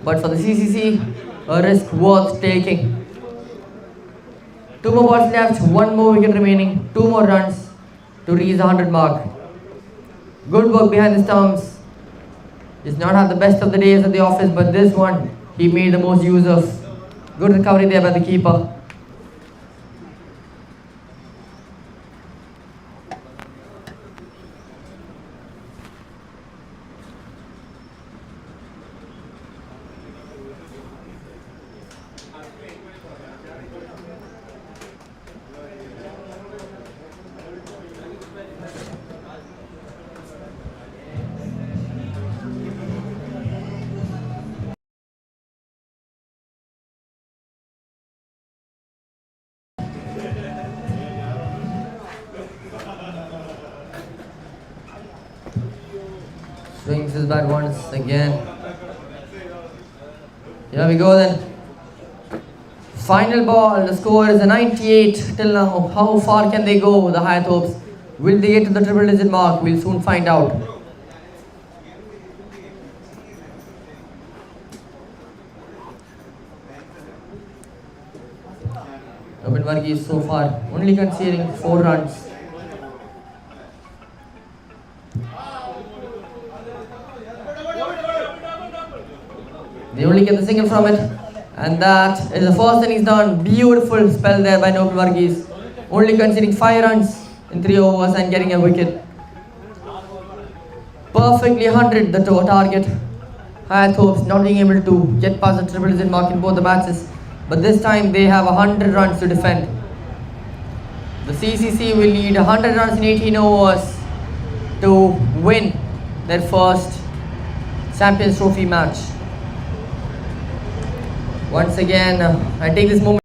But for the CCC, a risk worth taking. 2 more balls left, 1 more wicket remaining, 2 more runs to reach the 100 mark. Good work behind the stumps. Does not have the best of the days at the office, but this one he made the most use of. Good recovery there by the keeper. Swings his bat once again. Here we go then. Final ball. The score is a 98 till now. How far can they go, the Hayatt Hopes? Will they get to the triple digit mark? We'll soon find out. Robin Varghese so far only conceding 4 runs. They only get the single from it, and that is the first innings done. Beautiful spell there by Robin Varghese, only conceding 5 runs in 3 overs and getting a wicket. Perfectly 100 the target. Hayatt Hopes not being able to get past the triple digit mark in both the matches, but this time they have 100 runs to defend. The CCC will need 100 runs in 18 overs to win their first Champions Trophy match. Once again, I take this moment.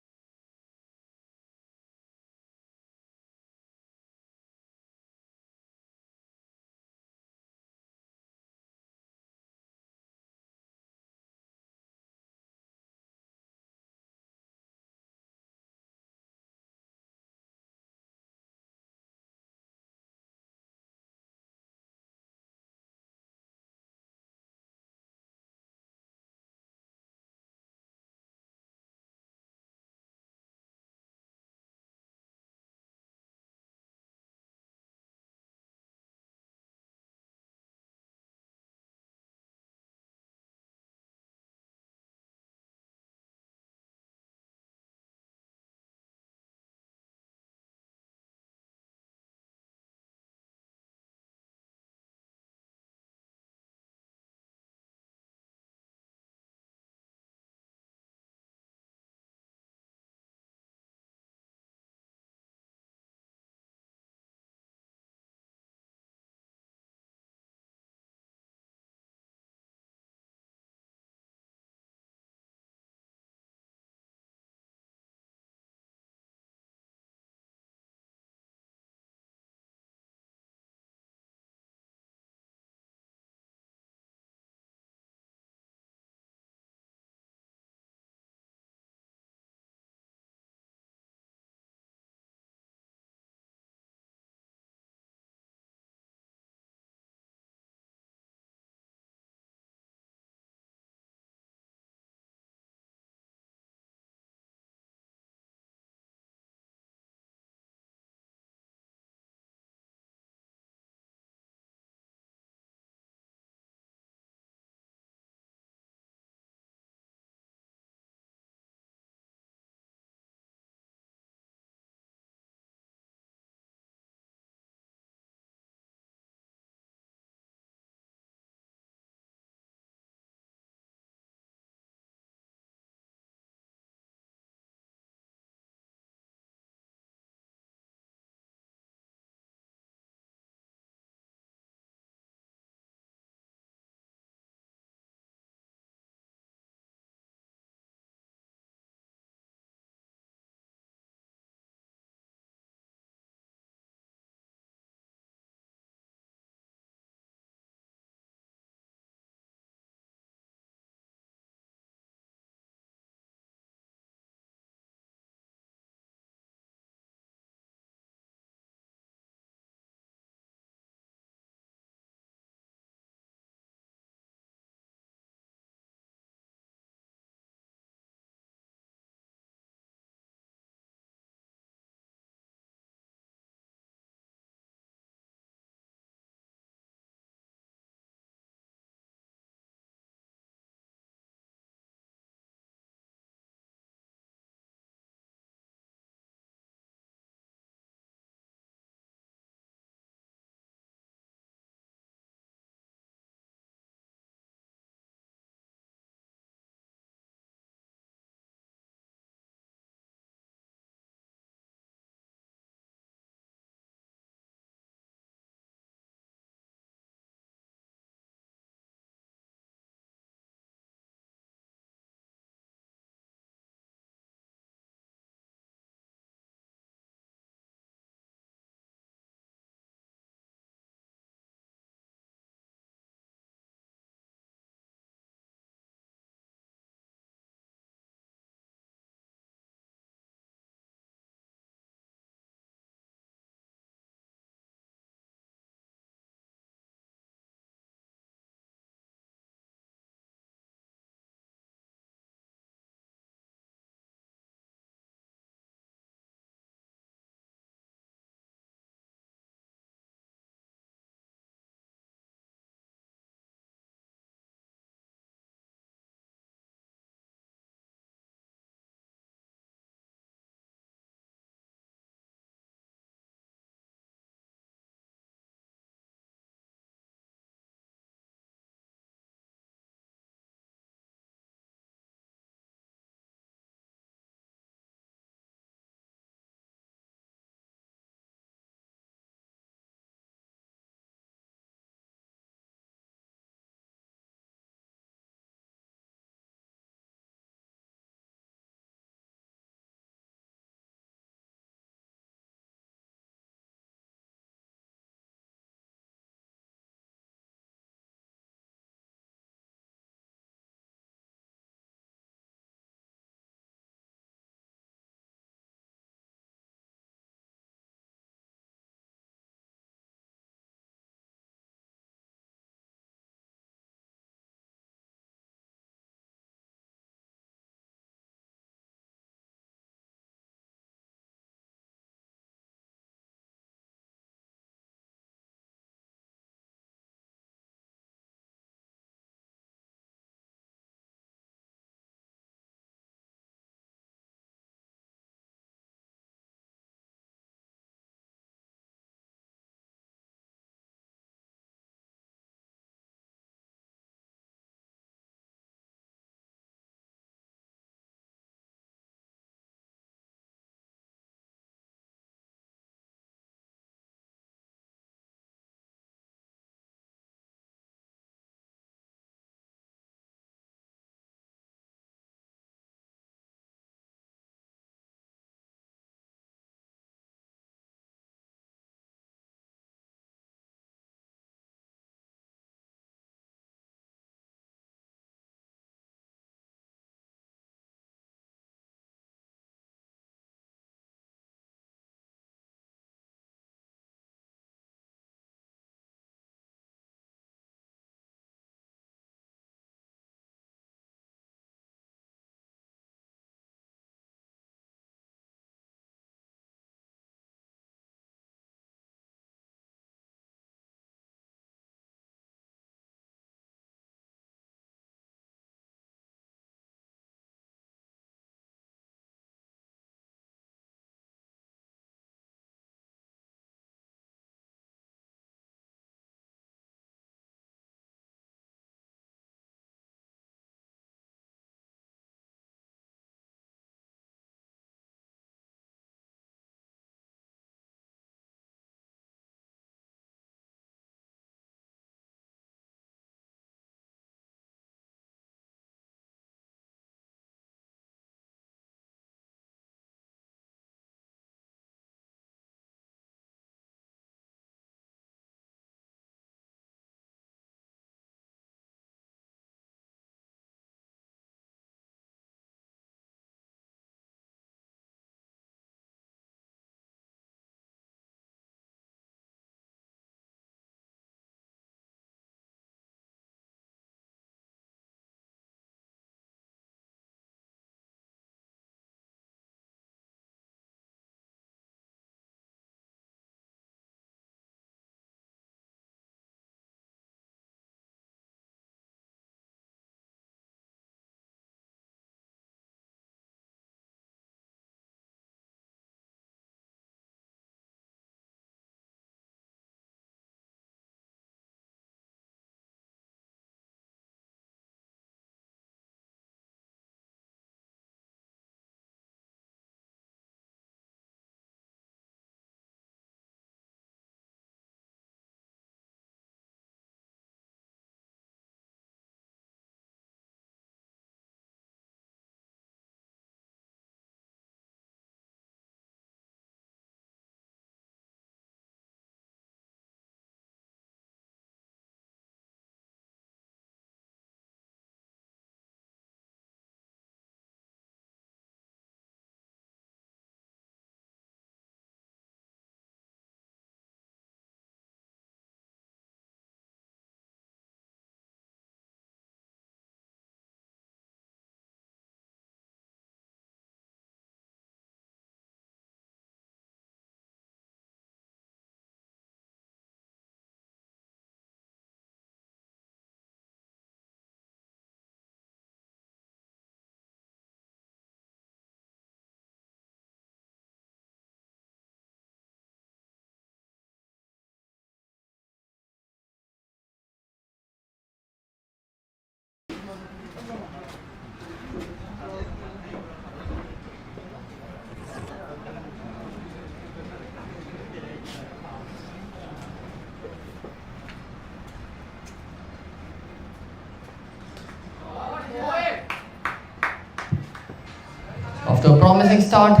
After a promising start,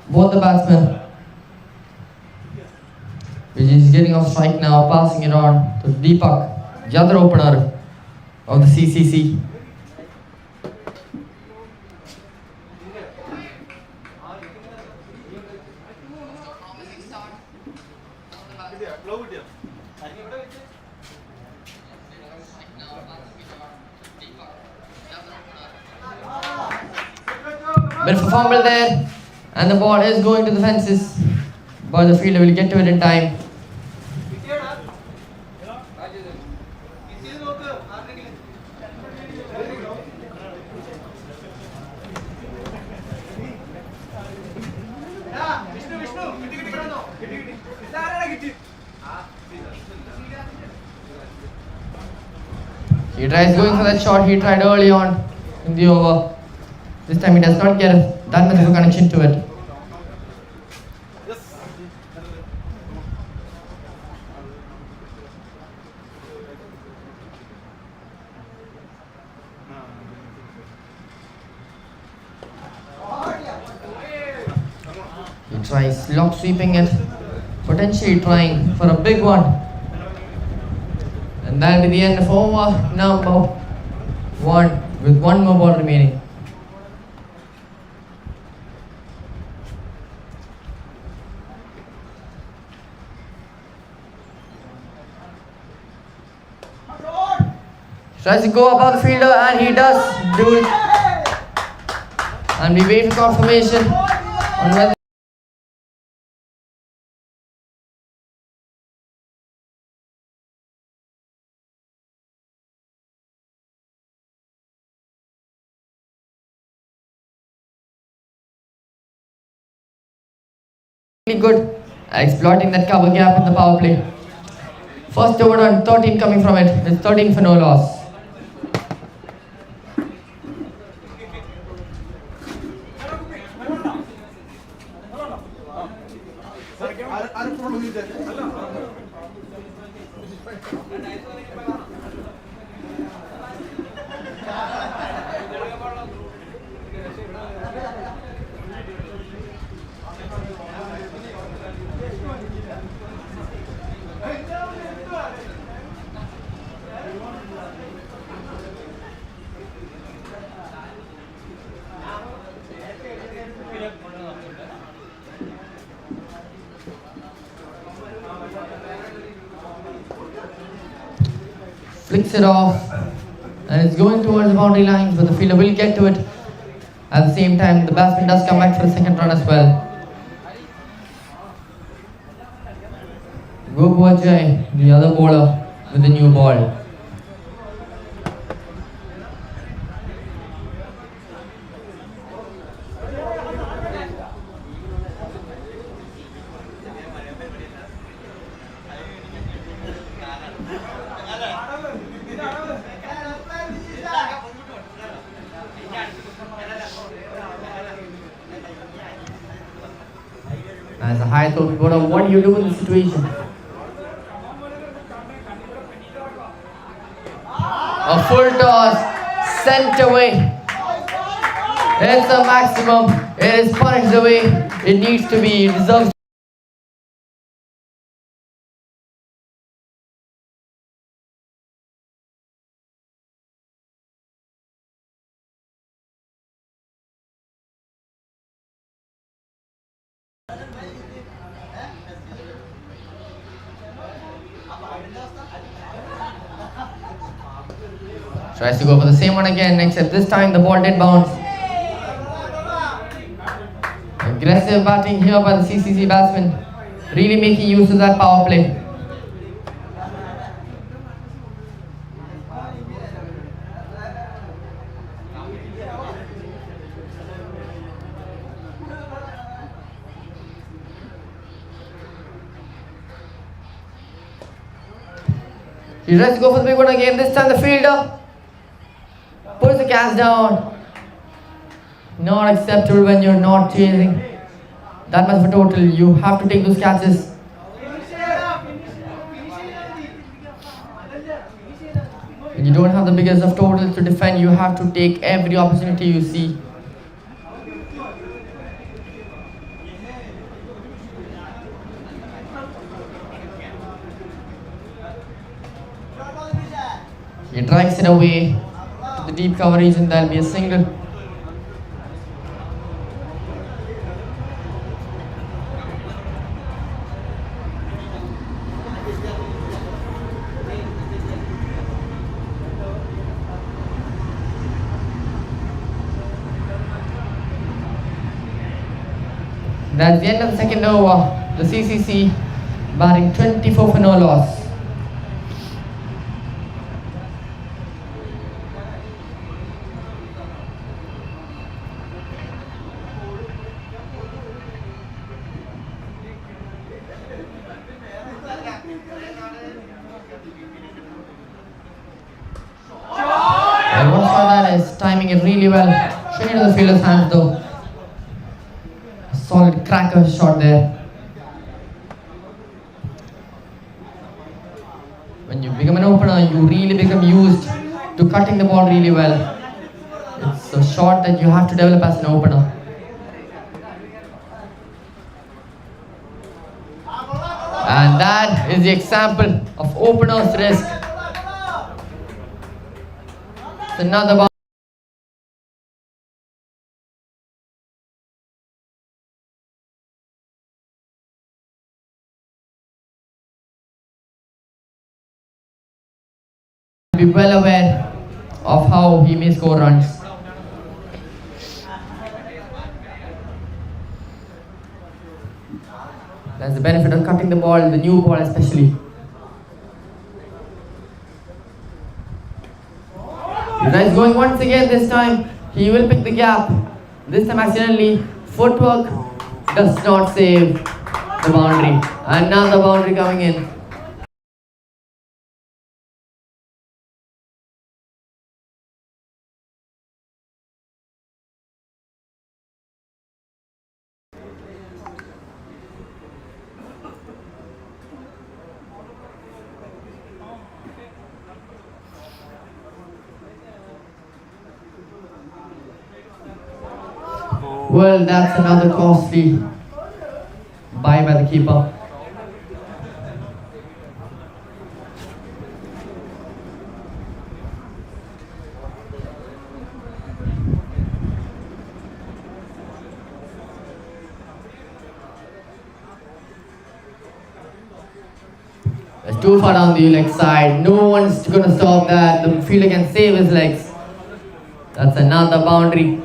both the batsmen, which is getting off strike now, passing it on to Deepak, the other opener of the CCC. Bit of a fumble there, and the ball is going to the fences, but the fielder will get to it in time. He tries going for that shot he tried early on in the over. This time he does not get that much of a connection to it. He tries lock sweeping it, potentially trying for a big one. And that'll be the end of over number 1 with one more ball remaining. Tries to go above the fielder and he does do it. And we wait for confirmation on whether really good at exploiting that cover gap in the power play. First over and 13 coming from it. It's 13 for no loss. Flicks it off and it's going towards the boundary lines, but the fielder will get to it. At the same time, the batsman does come back for the second run as well. Gopajay, the other bowler, with the new ball. As a high throw bowler, what do you do in this situation? A full toss, sent away. It's a maximum. It is punished the way it needs to be. It deserves. Tries to go for the same one again, except this time the ball did bounce. Aggressive batting here by the CCC batsman, really making use of that power play. He tries to go for the big one again. This time the fielder pulls catch down. Not acceptable when you're not chasing that much of a total. You have to take those catches. When you don't have the biggest of totals to defend, you have to take every opportunity you see. He drives it away to the deep coverage and there'll be a single. That's the end of the second over. The CCC batting 24 for no loss. And what for that is timing it really well. Straight into the fielder's hands though. Solid cracker shot there. When you become an opener, you really become used to cutting the ball really well. It's a shot that you have to develop as an opener. And that is the example of opener's risk. It's another ball. Be well aware of how he may score runs. That's the benefit of cutting the ball, the new ball especially. Nice going once again this time. He will pick the gap. This time accidentally. Footwork does not save the boundary. Another boundary coming in. Well, that's another costly buy by the keeper. That's too far down the leg side. No one's gonna stop that. The fielder can save his legs. That's another boundary.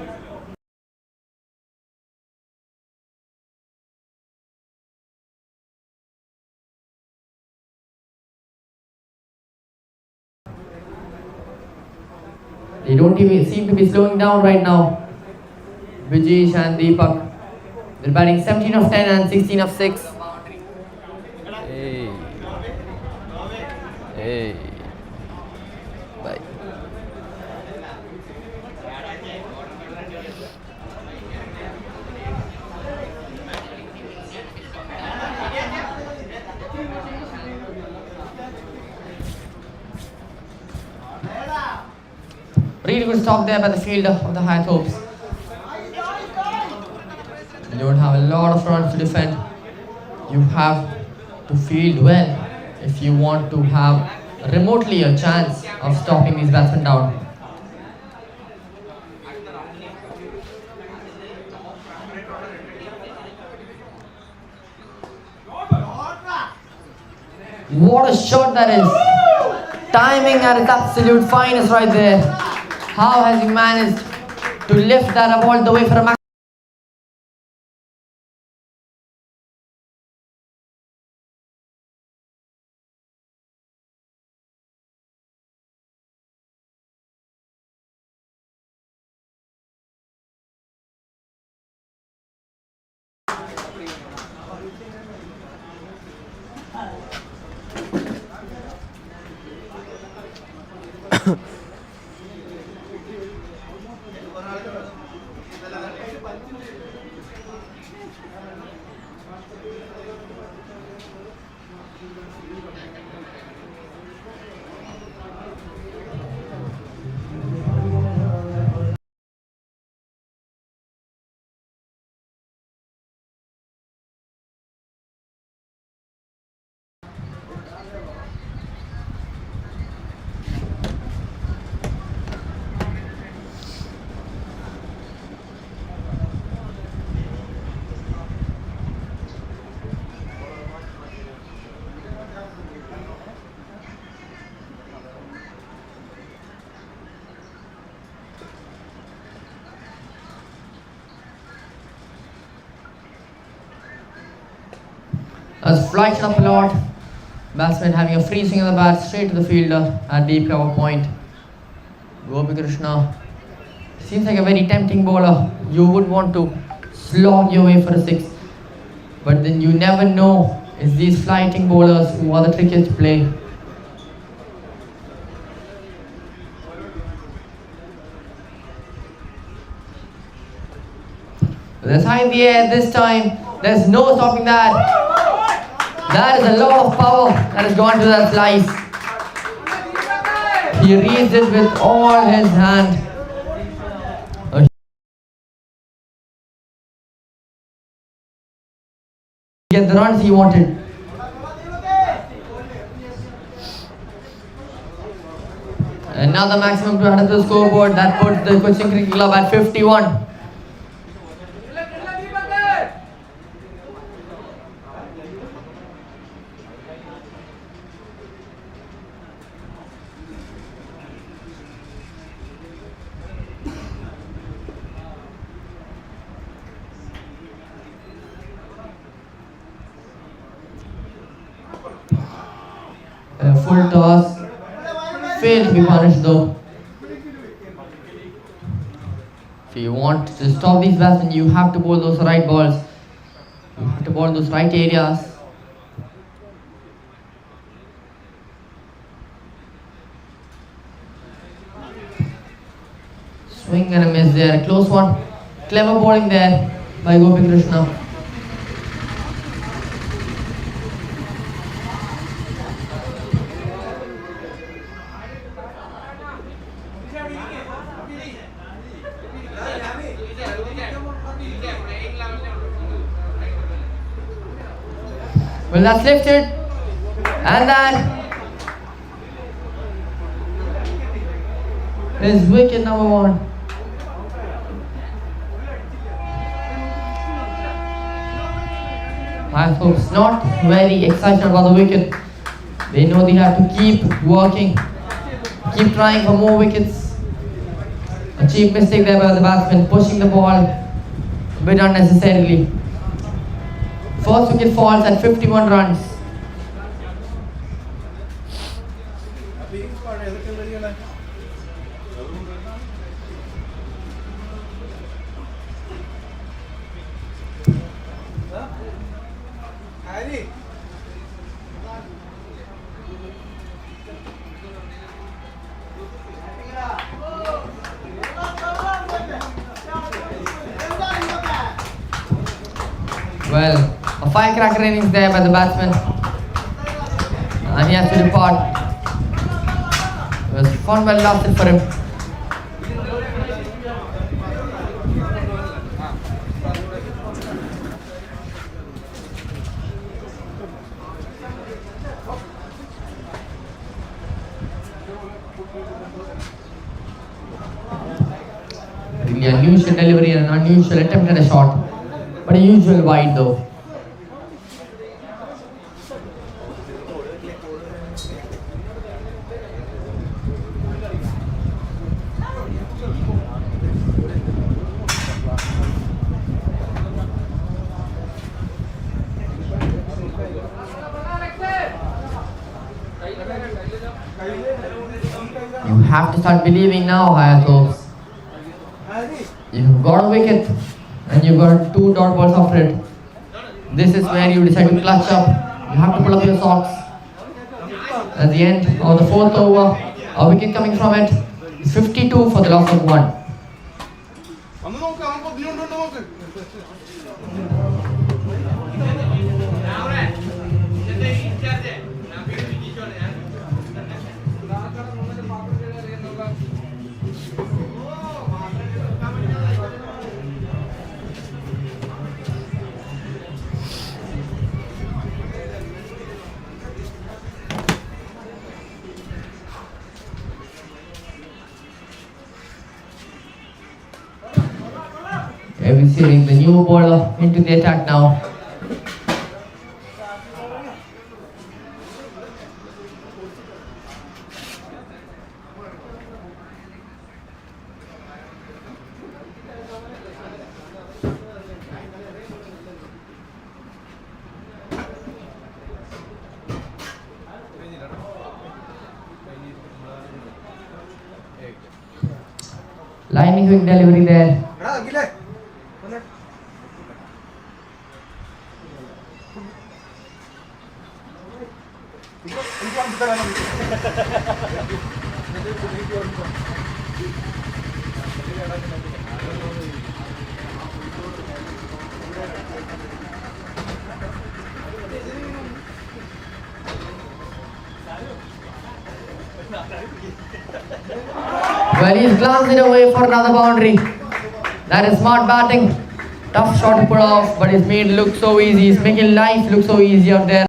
They don't even seem to be slowing down right now. Vijesh and Deepak. They're batting 17 of 10 and 16 of 6. Hey. Hey. Bye. Really good stop there by the fielder of the Hayatt Hopes. You don't have a lot of runs to defend. You have to field well if you want to have remotely a chance of stopping these batsmen down. What a shot that is! Timing at its absolute finest right there. How has he managed to lift that up all the way for a max? has flighted up a lot. Batsman having a free swing of the bat straight to the fielder at deep cover point. Gopi Krishna seems like a very tempting bowler. You would want to slog your way for a six, but then you never know. It's these flighting bowlers who are the trickiest to play. That's high in the air this time. There's no stopping that. That is a lot of power that has gone to that slice. He reached it with all his hand. Get the runs he wanted. Another maximum to add to the scoreboard. That puts the Cochin Cricket Club at 51. A full toss, failed to be punished though. If you want to stop these batsmen, you have to bowl those right balls. You have to bowl those right areas. Swing and a miss there, a close one. Clever bowling there by Gopi Krishna. Well, that's lifted, and that is wicket number 1. I hope it's not very excited about the wicket. They know they have to keep working, keep trying for more wickets. A cheap mistake there by the batsman, pushing the ball a bit unnecessarily. First wicket falls at 51 runs. Well, a firecracker innings there by the batsman, and he has to depart. It was fun well lasted for him. Really unusual delivery and an unusual attempt at a shot, but a usual wide though. You have to start believing now, Hayatt. You've got a wicket and you've got 2 dot balls after it. This is where you decide to clutch up. You have to pull up your socks. At the end of the 4th over, a wicket coming from it is 52 for the loss of 1. We're seeing the new bowler into the attack now. Lightning quick delivery there. Well, he's glancing away for another boundary. That is smart batting. Tough shot to put off, but he's made it look so easy. He's making life look so easy out there.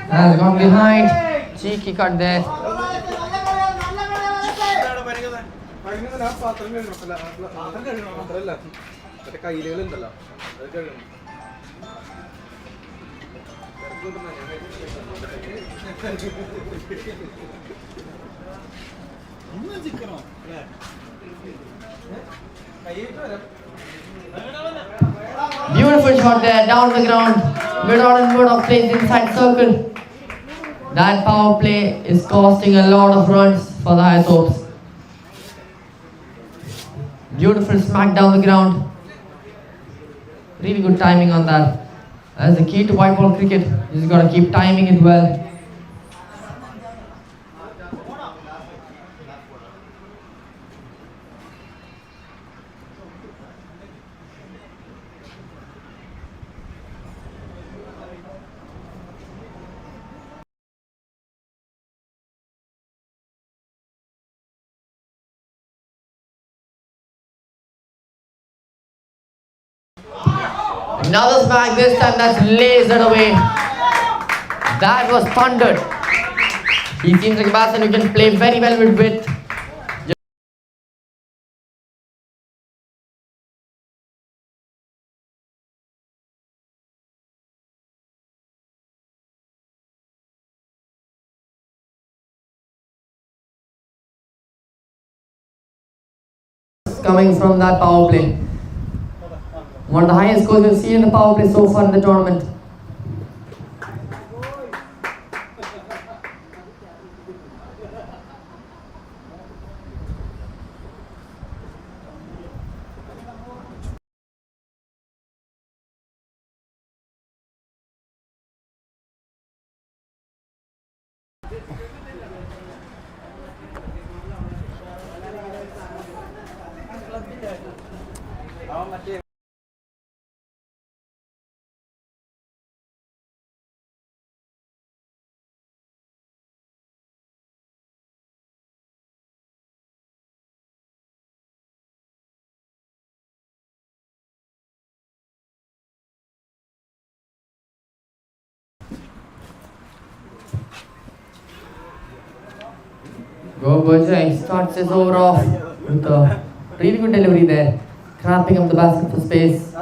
Has gone behind. Cheeky cut there. Beautiful shot there, down the ground. Without and word of place inside circle. That power play is costing a lot of runs for the Hayatt Hopes. Beautiful smack down the ground. Really good timing on that. That's the key to white ball cricket. You just gotta keep timing it well. Another smack, this time that's lasered away. That was thundered. He seems like a batsman who can play very well with width. Coming from that power play. One of the highest scores we've seen in the power play so far in the tournament. Go Bajaj starts his over off with a really good delivery there. Cramping up the basket for space.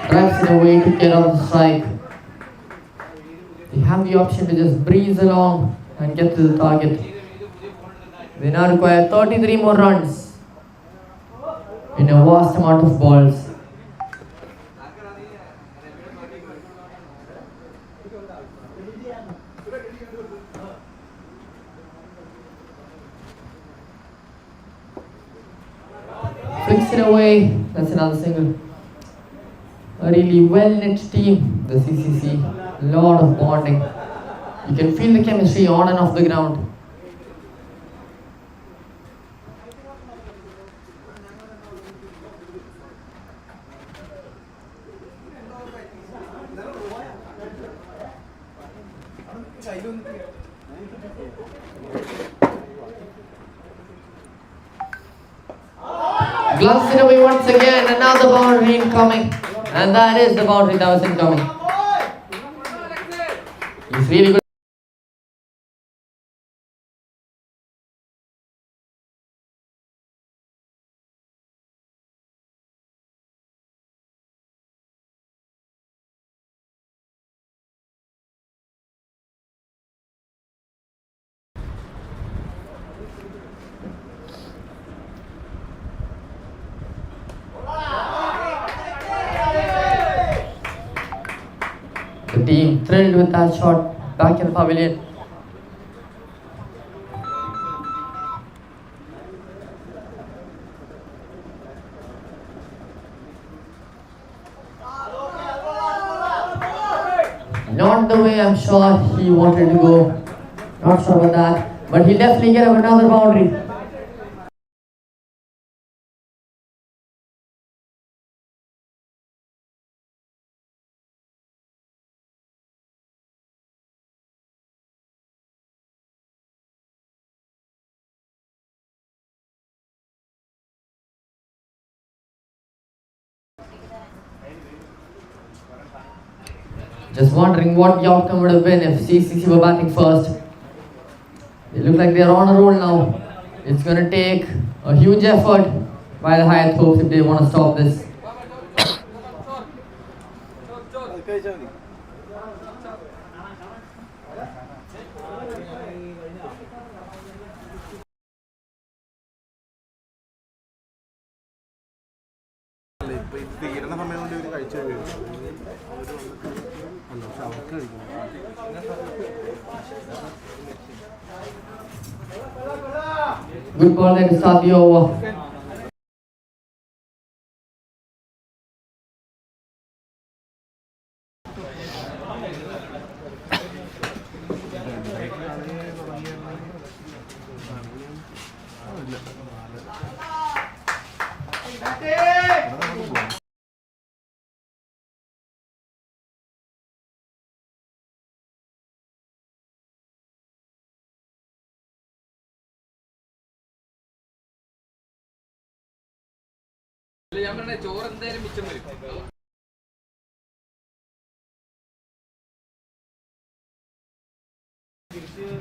Drives it away to get off the strike. They have the option to just breeze along and get to the target. They now require 33 more runs in a vast amount of balls. Fix it away, that's another single. A really well-knit team, the CCC. A lot of bonding. You can feel the chemistry on and off the ground. Gloves it away once again. Another boundary incoming. And that is the boundary that was incoming. He's really good. The team thrilled with that shot back in the pavilion. Not the way I'm sure he wanted to go. Not sure about that. But he'll definitely get another boundary. Just wondering what the outcome would have been if CCC were batting first. They look like they're on a roll now. It's going to take a huge effort by the Hayatt Hopes if they want to stop this. തീരുന്ന സമയം കൊണ്ട് ഇവർ കഴിച്ചു കഴിയും. പക്ഷെ അവർക്ക് കഴിക്കണം. Good ball there to start the over.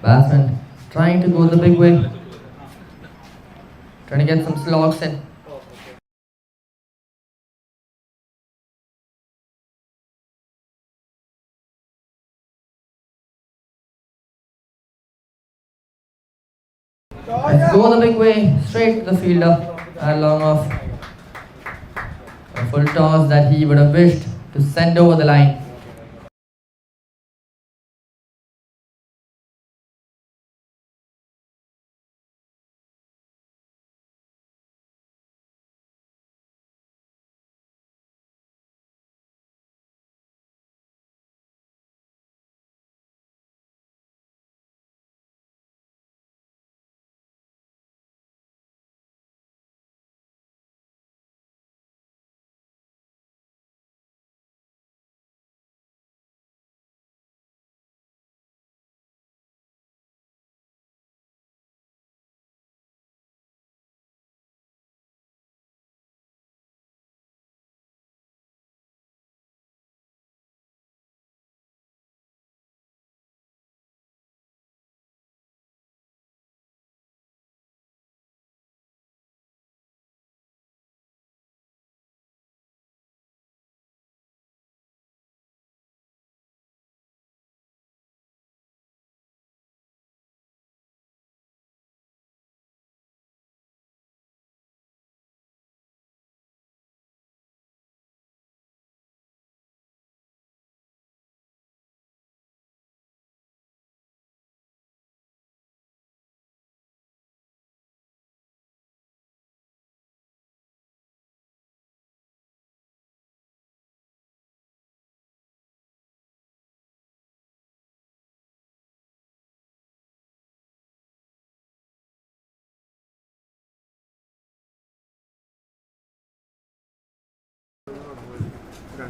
Batsman trying to go the big way. Trying to get some slogs in. Let's go the big way, straight to the fielder, along off a full toss that he would have wished to send over the line.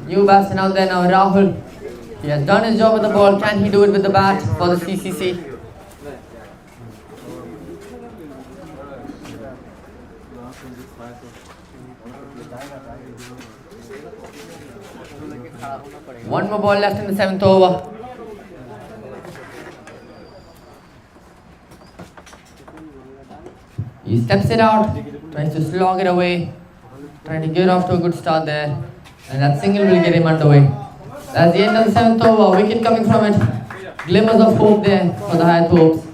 New batsman out there now, Rahul. He has done his job with the ball. Can he do it with the bat for the CCC? One more ball left in the 7th over. He steps it out, tries to slog it away, trying to get off to a good start there. And that single will get him underway. That's the end of the 7th over. Wicket coming from it. Glimmers of hope there for the Hayatt hopes.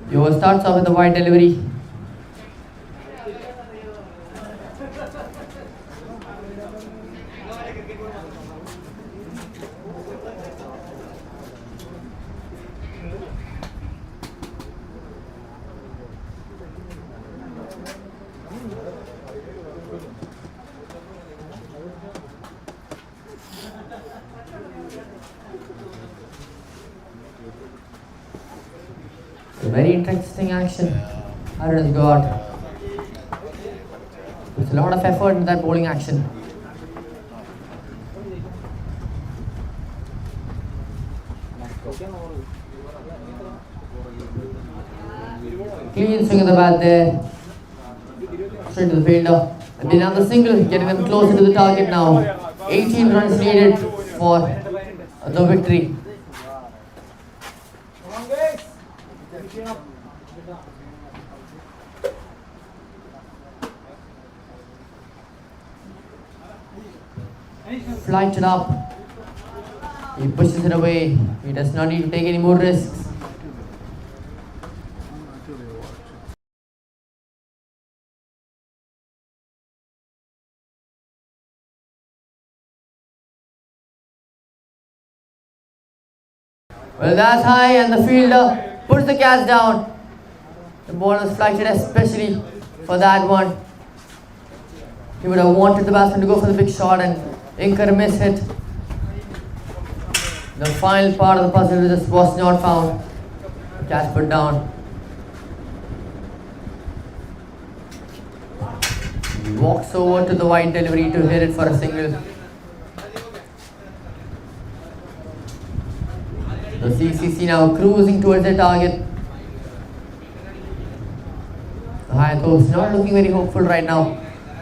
The over starts off with a wide delivery. It's a very interesting action. Hayatt has got. There's a lot of effort in that bowling action. Clean swing of the bat there. Straight to the fielder. And another single, getting them closer to the target now. 18 runs needed for the victory. Flights it up. He pushes it away. He does not need to take any more risks. Well, that's high, and the fielder puts the catch down. The ball was flighted especially for that one. He would have wanted the batsman to go for the big shot and incur a miss hit. The final part of the puzzle just was not found. Catch put down. He walks over to the wide delivery to hit it for a single. The CCC now cruising towards their target. The Hayatt hopes not looking very hopeful right now.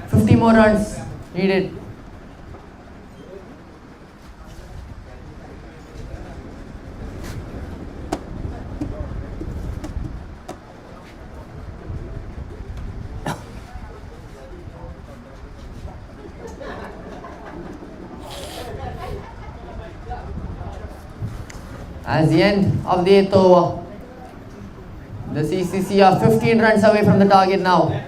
50 more runs needed. As the end of the 8th over, the CCC are 15 runs away from the target now.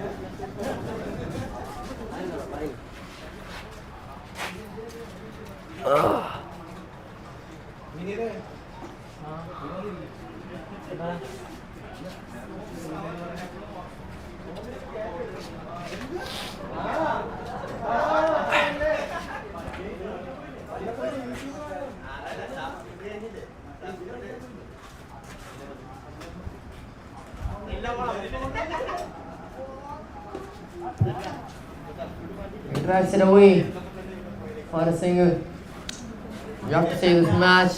He drives it away for a single. You have to say this match,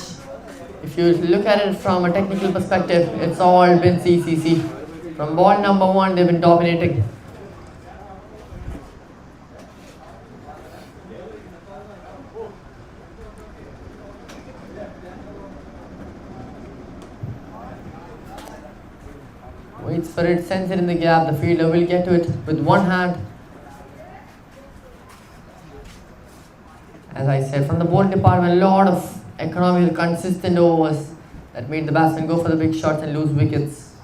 if you look at it from a technical perspective, it's all been CCC. From ball number 1, they've been dominating. Waits for it, sends it in the gap. The fielder will get to it with one hand. As I said, from the bowling department, a lot of economical, consistent overs that made the batsmen go for the big shots and lose wickets.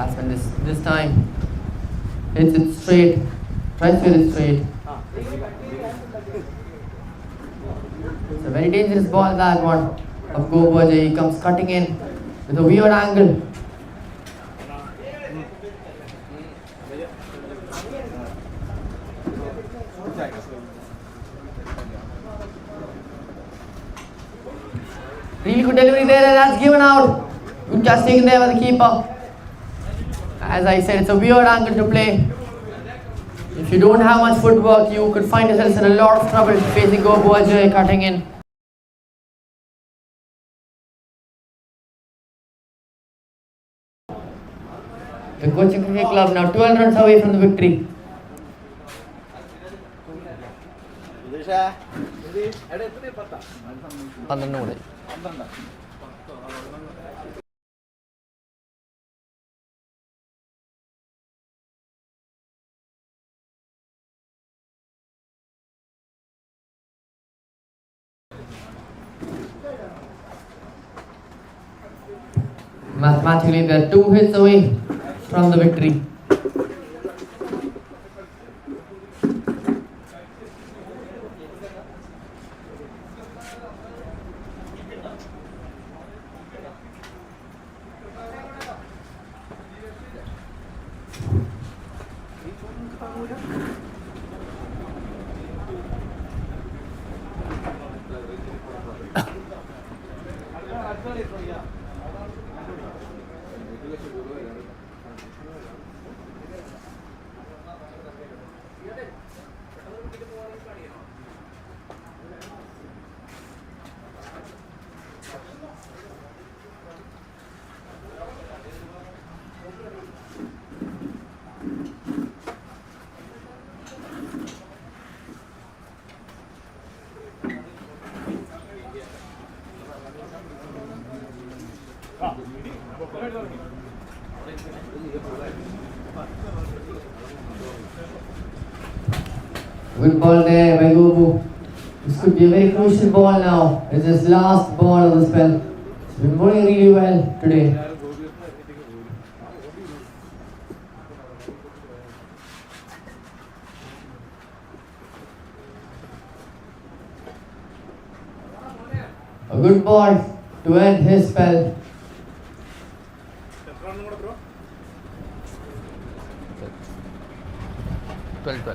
Batsman this time hits it straight, tries to hit it straight. It's a very dangerous ball, that one of Gopajay. He comes cutting in with a weird angle. Really good delivery there, and that's given out. Good catch taken there by the keeper. As I said, it's a weird angle to play. If you don't have much footwork, you could find yourself in a lot of trouble facing Gopajay cutting in. The Cochin Cricket Club now 12 runs away from the victory. പന്ത്രണ്ട് കൂടെ Mathematically, they are 2 hits away from the victory. Good ball there by Gobu. This could be a very crucial ball now. It's his last ball of the spell. He's been bowling really well today. A good ball to end his spell. Twelve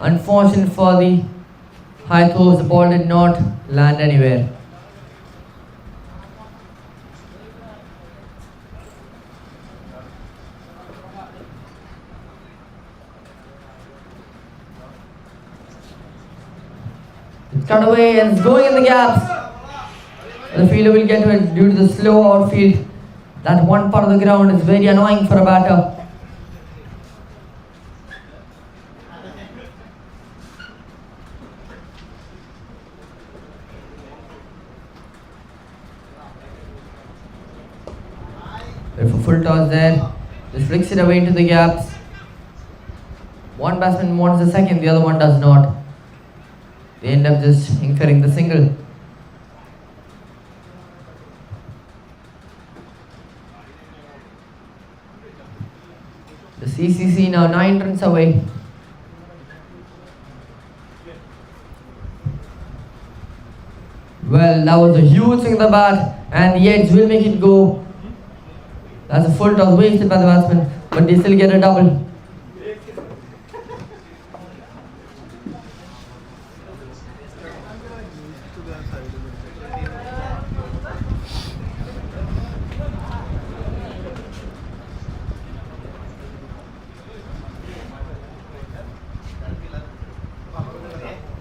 Unfortunate for the high throws, the ball did not land anywhere. It's cut away and it's going in the gaps. The fielder will get to it due to the slow outfield. That one part of the ground is very annoying for a batter. With a full toss there, just flicks it away into the gaps. One batsman wants the second, the other one does not. They end up just incurring the single. The CCC now 9 runs away. Well, that was a huge swing of the bat, and the Edge will make it go. That's a full toss wasted by the batsman, but they still get a double.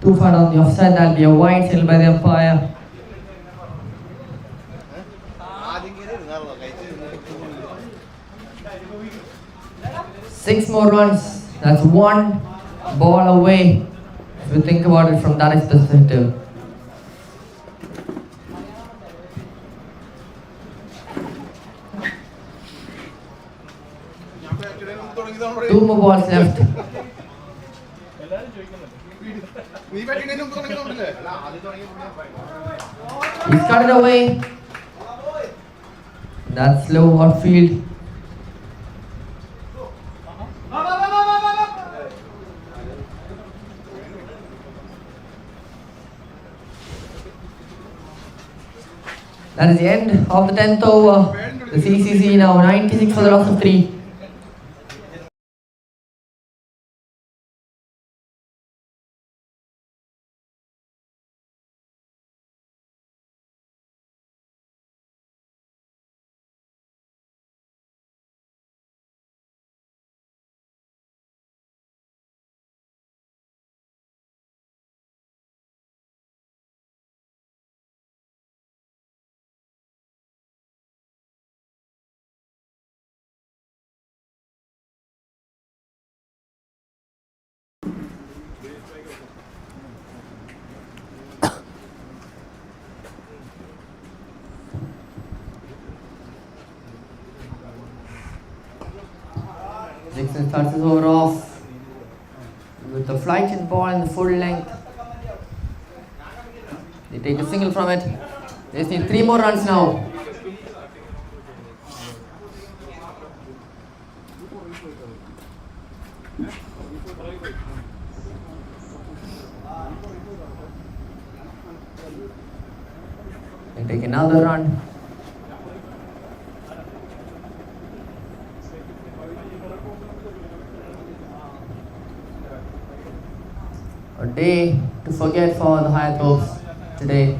Too far down the offside, that'll be a wide signal by the umpire. 6 more runs. That's 1 ball away. If you think about it from that perspective. Two more balls left. He's cut it away. That's slow outfield. That is the end of the 10th over. The CCC now 96 for the loss of 3. Dixon starts his over off with the flighted ball in the full length. They take a single from it. They just need 3 more runs now. They take another run. A day to forget for the Hayatt hopes today.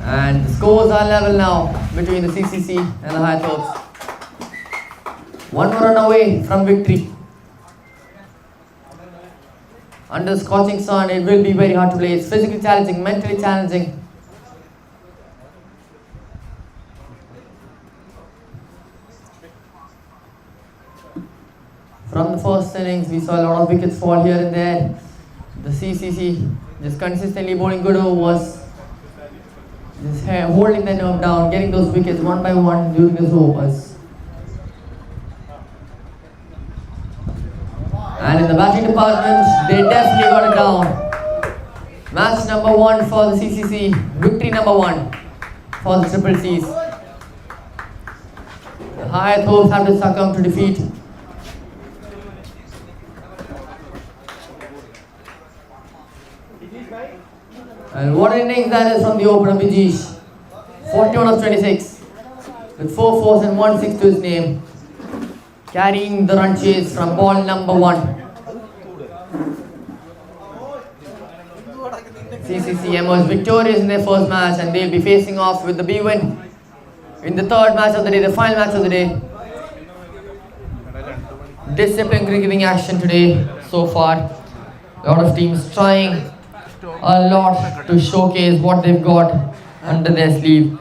And the scores are level now between the CCC and the Hayatt hopes. 1 more run away from victory. Under scorching sun, it will be very hard to play. It's physically challenging, mentally challenging. From the first innings, we saw a lot of wickets fall here and there. The CCC just consistently bowling good overs, just holding the nerve down, getting those wickets one by one during those overs. And in the batting department, they definitely got it down. Match number 1 for the CCC, victory number 1 for the Triple Cs. The Hayatt hopes have to succumb to defeat. And what an innings that is from the opener Vijesh. 41 of 26 with 4 fours and 1 6 to his name, carrying the run chase from ball number 1. CCC emerged victorious in their first match, and they'll be facing off with the B-win in the third match of the day, the final match of the day. Disciplined cricketing action today so far. A lot of teams trying a lot to showcase what they've got under their sleeve.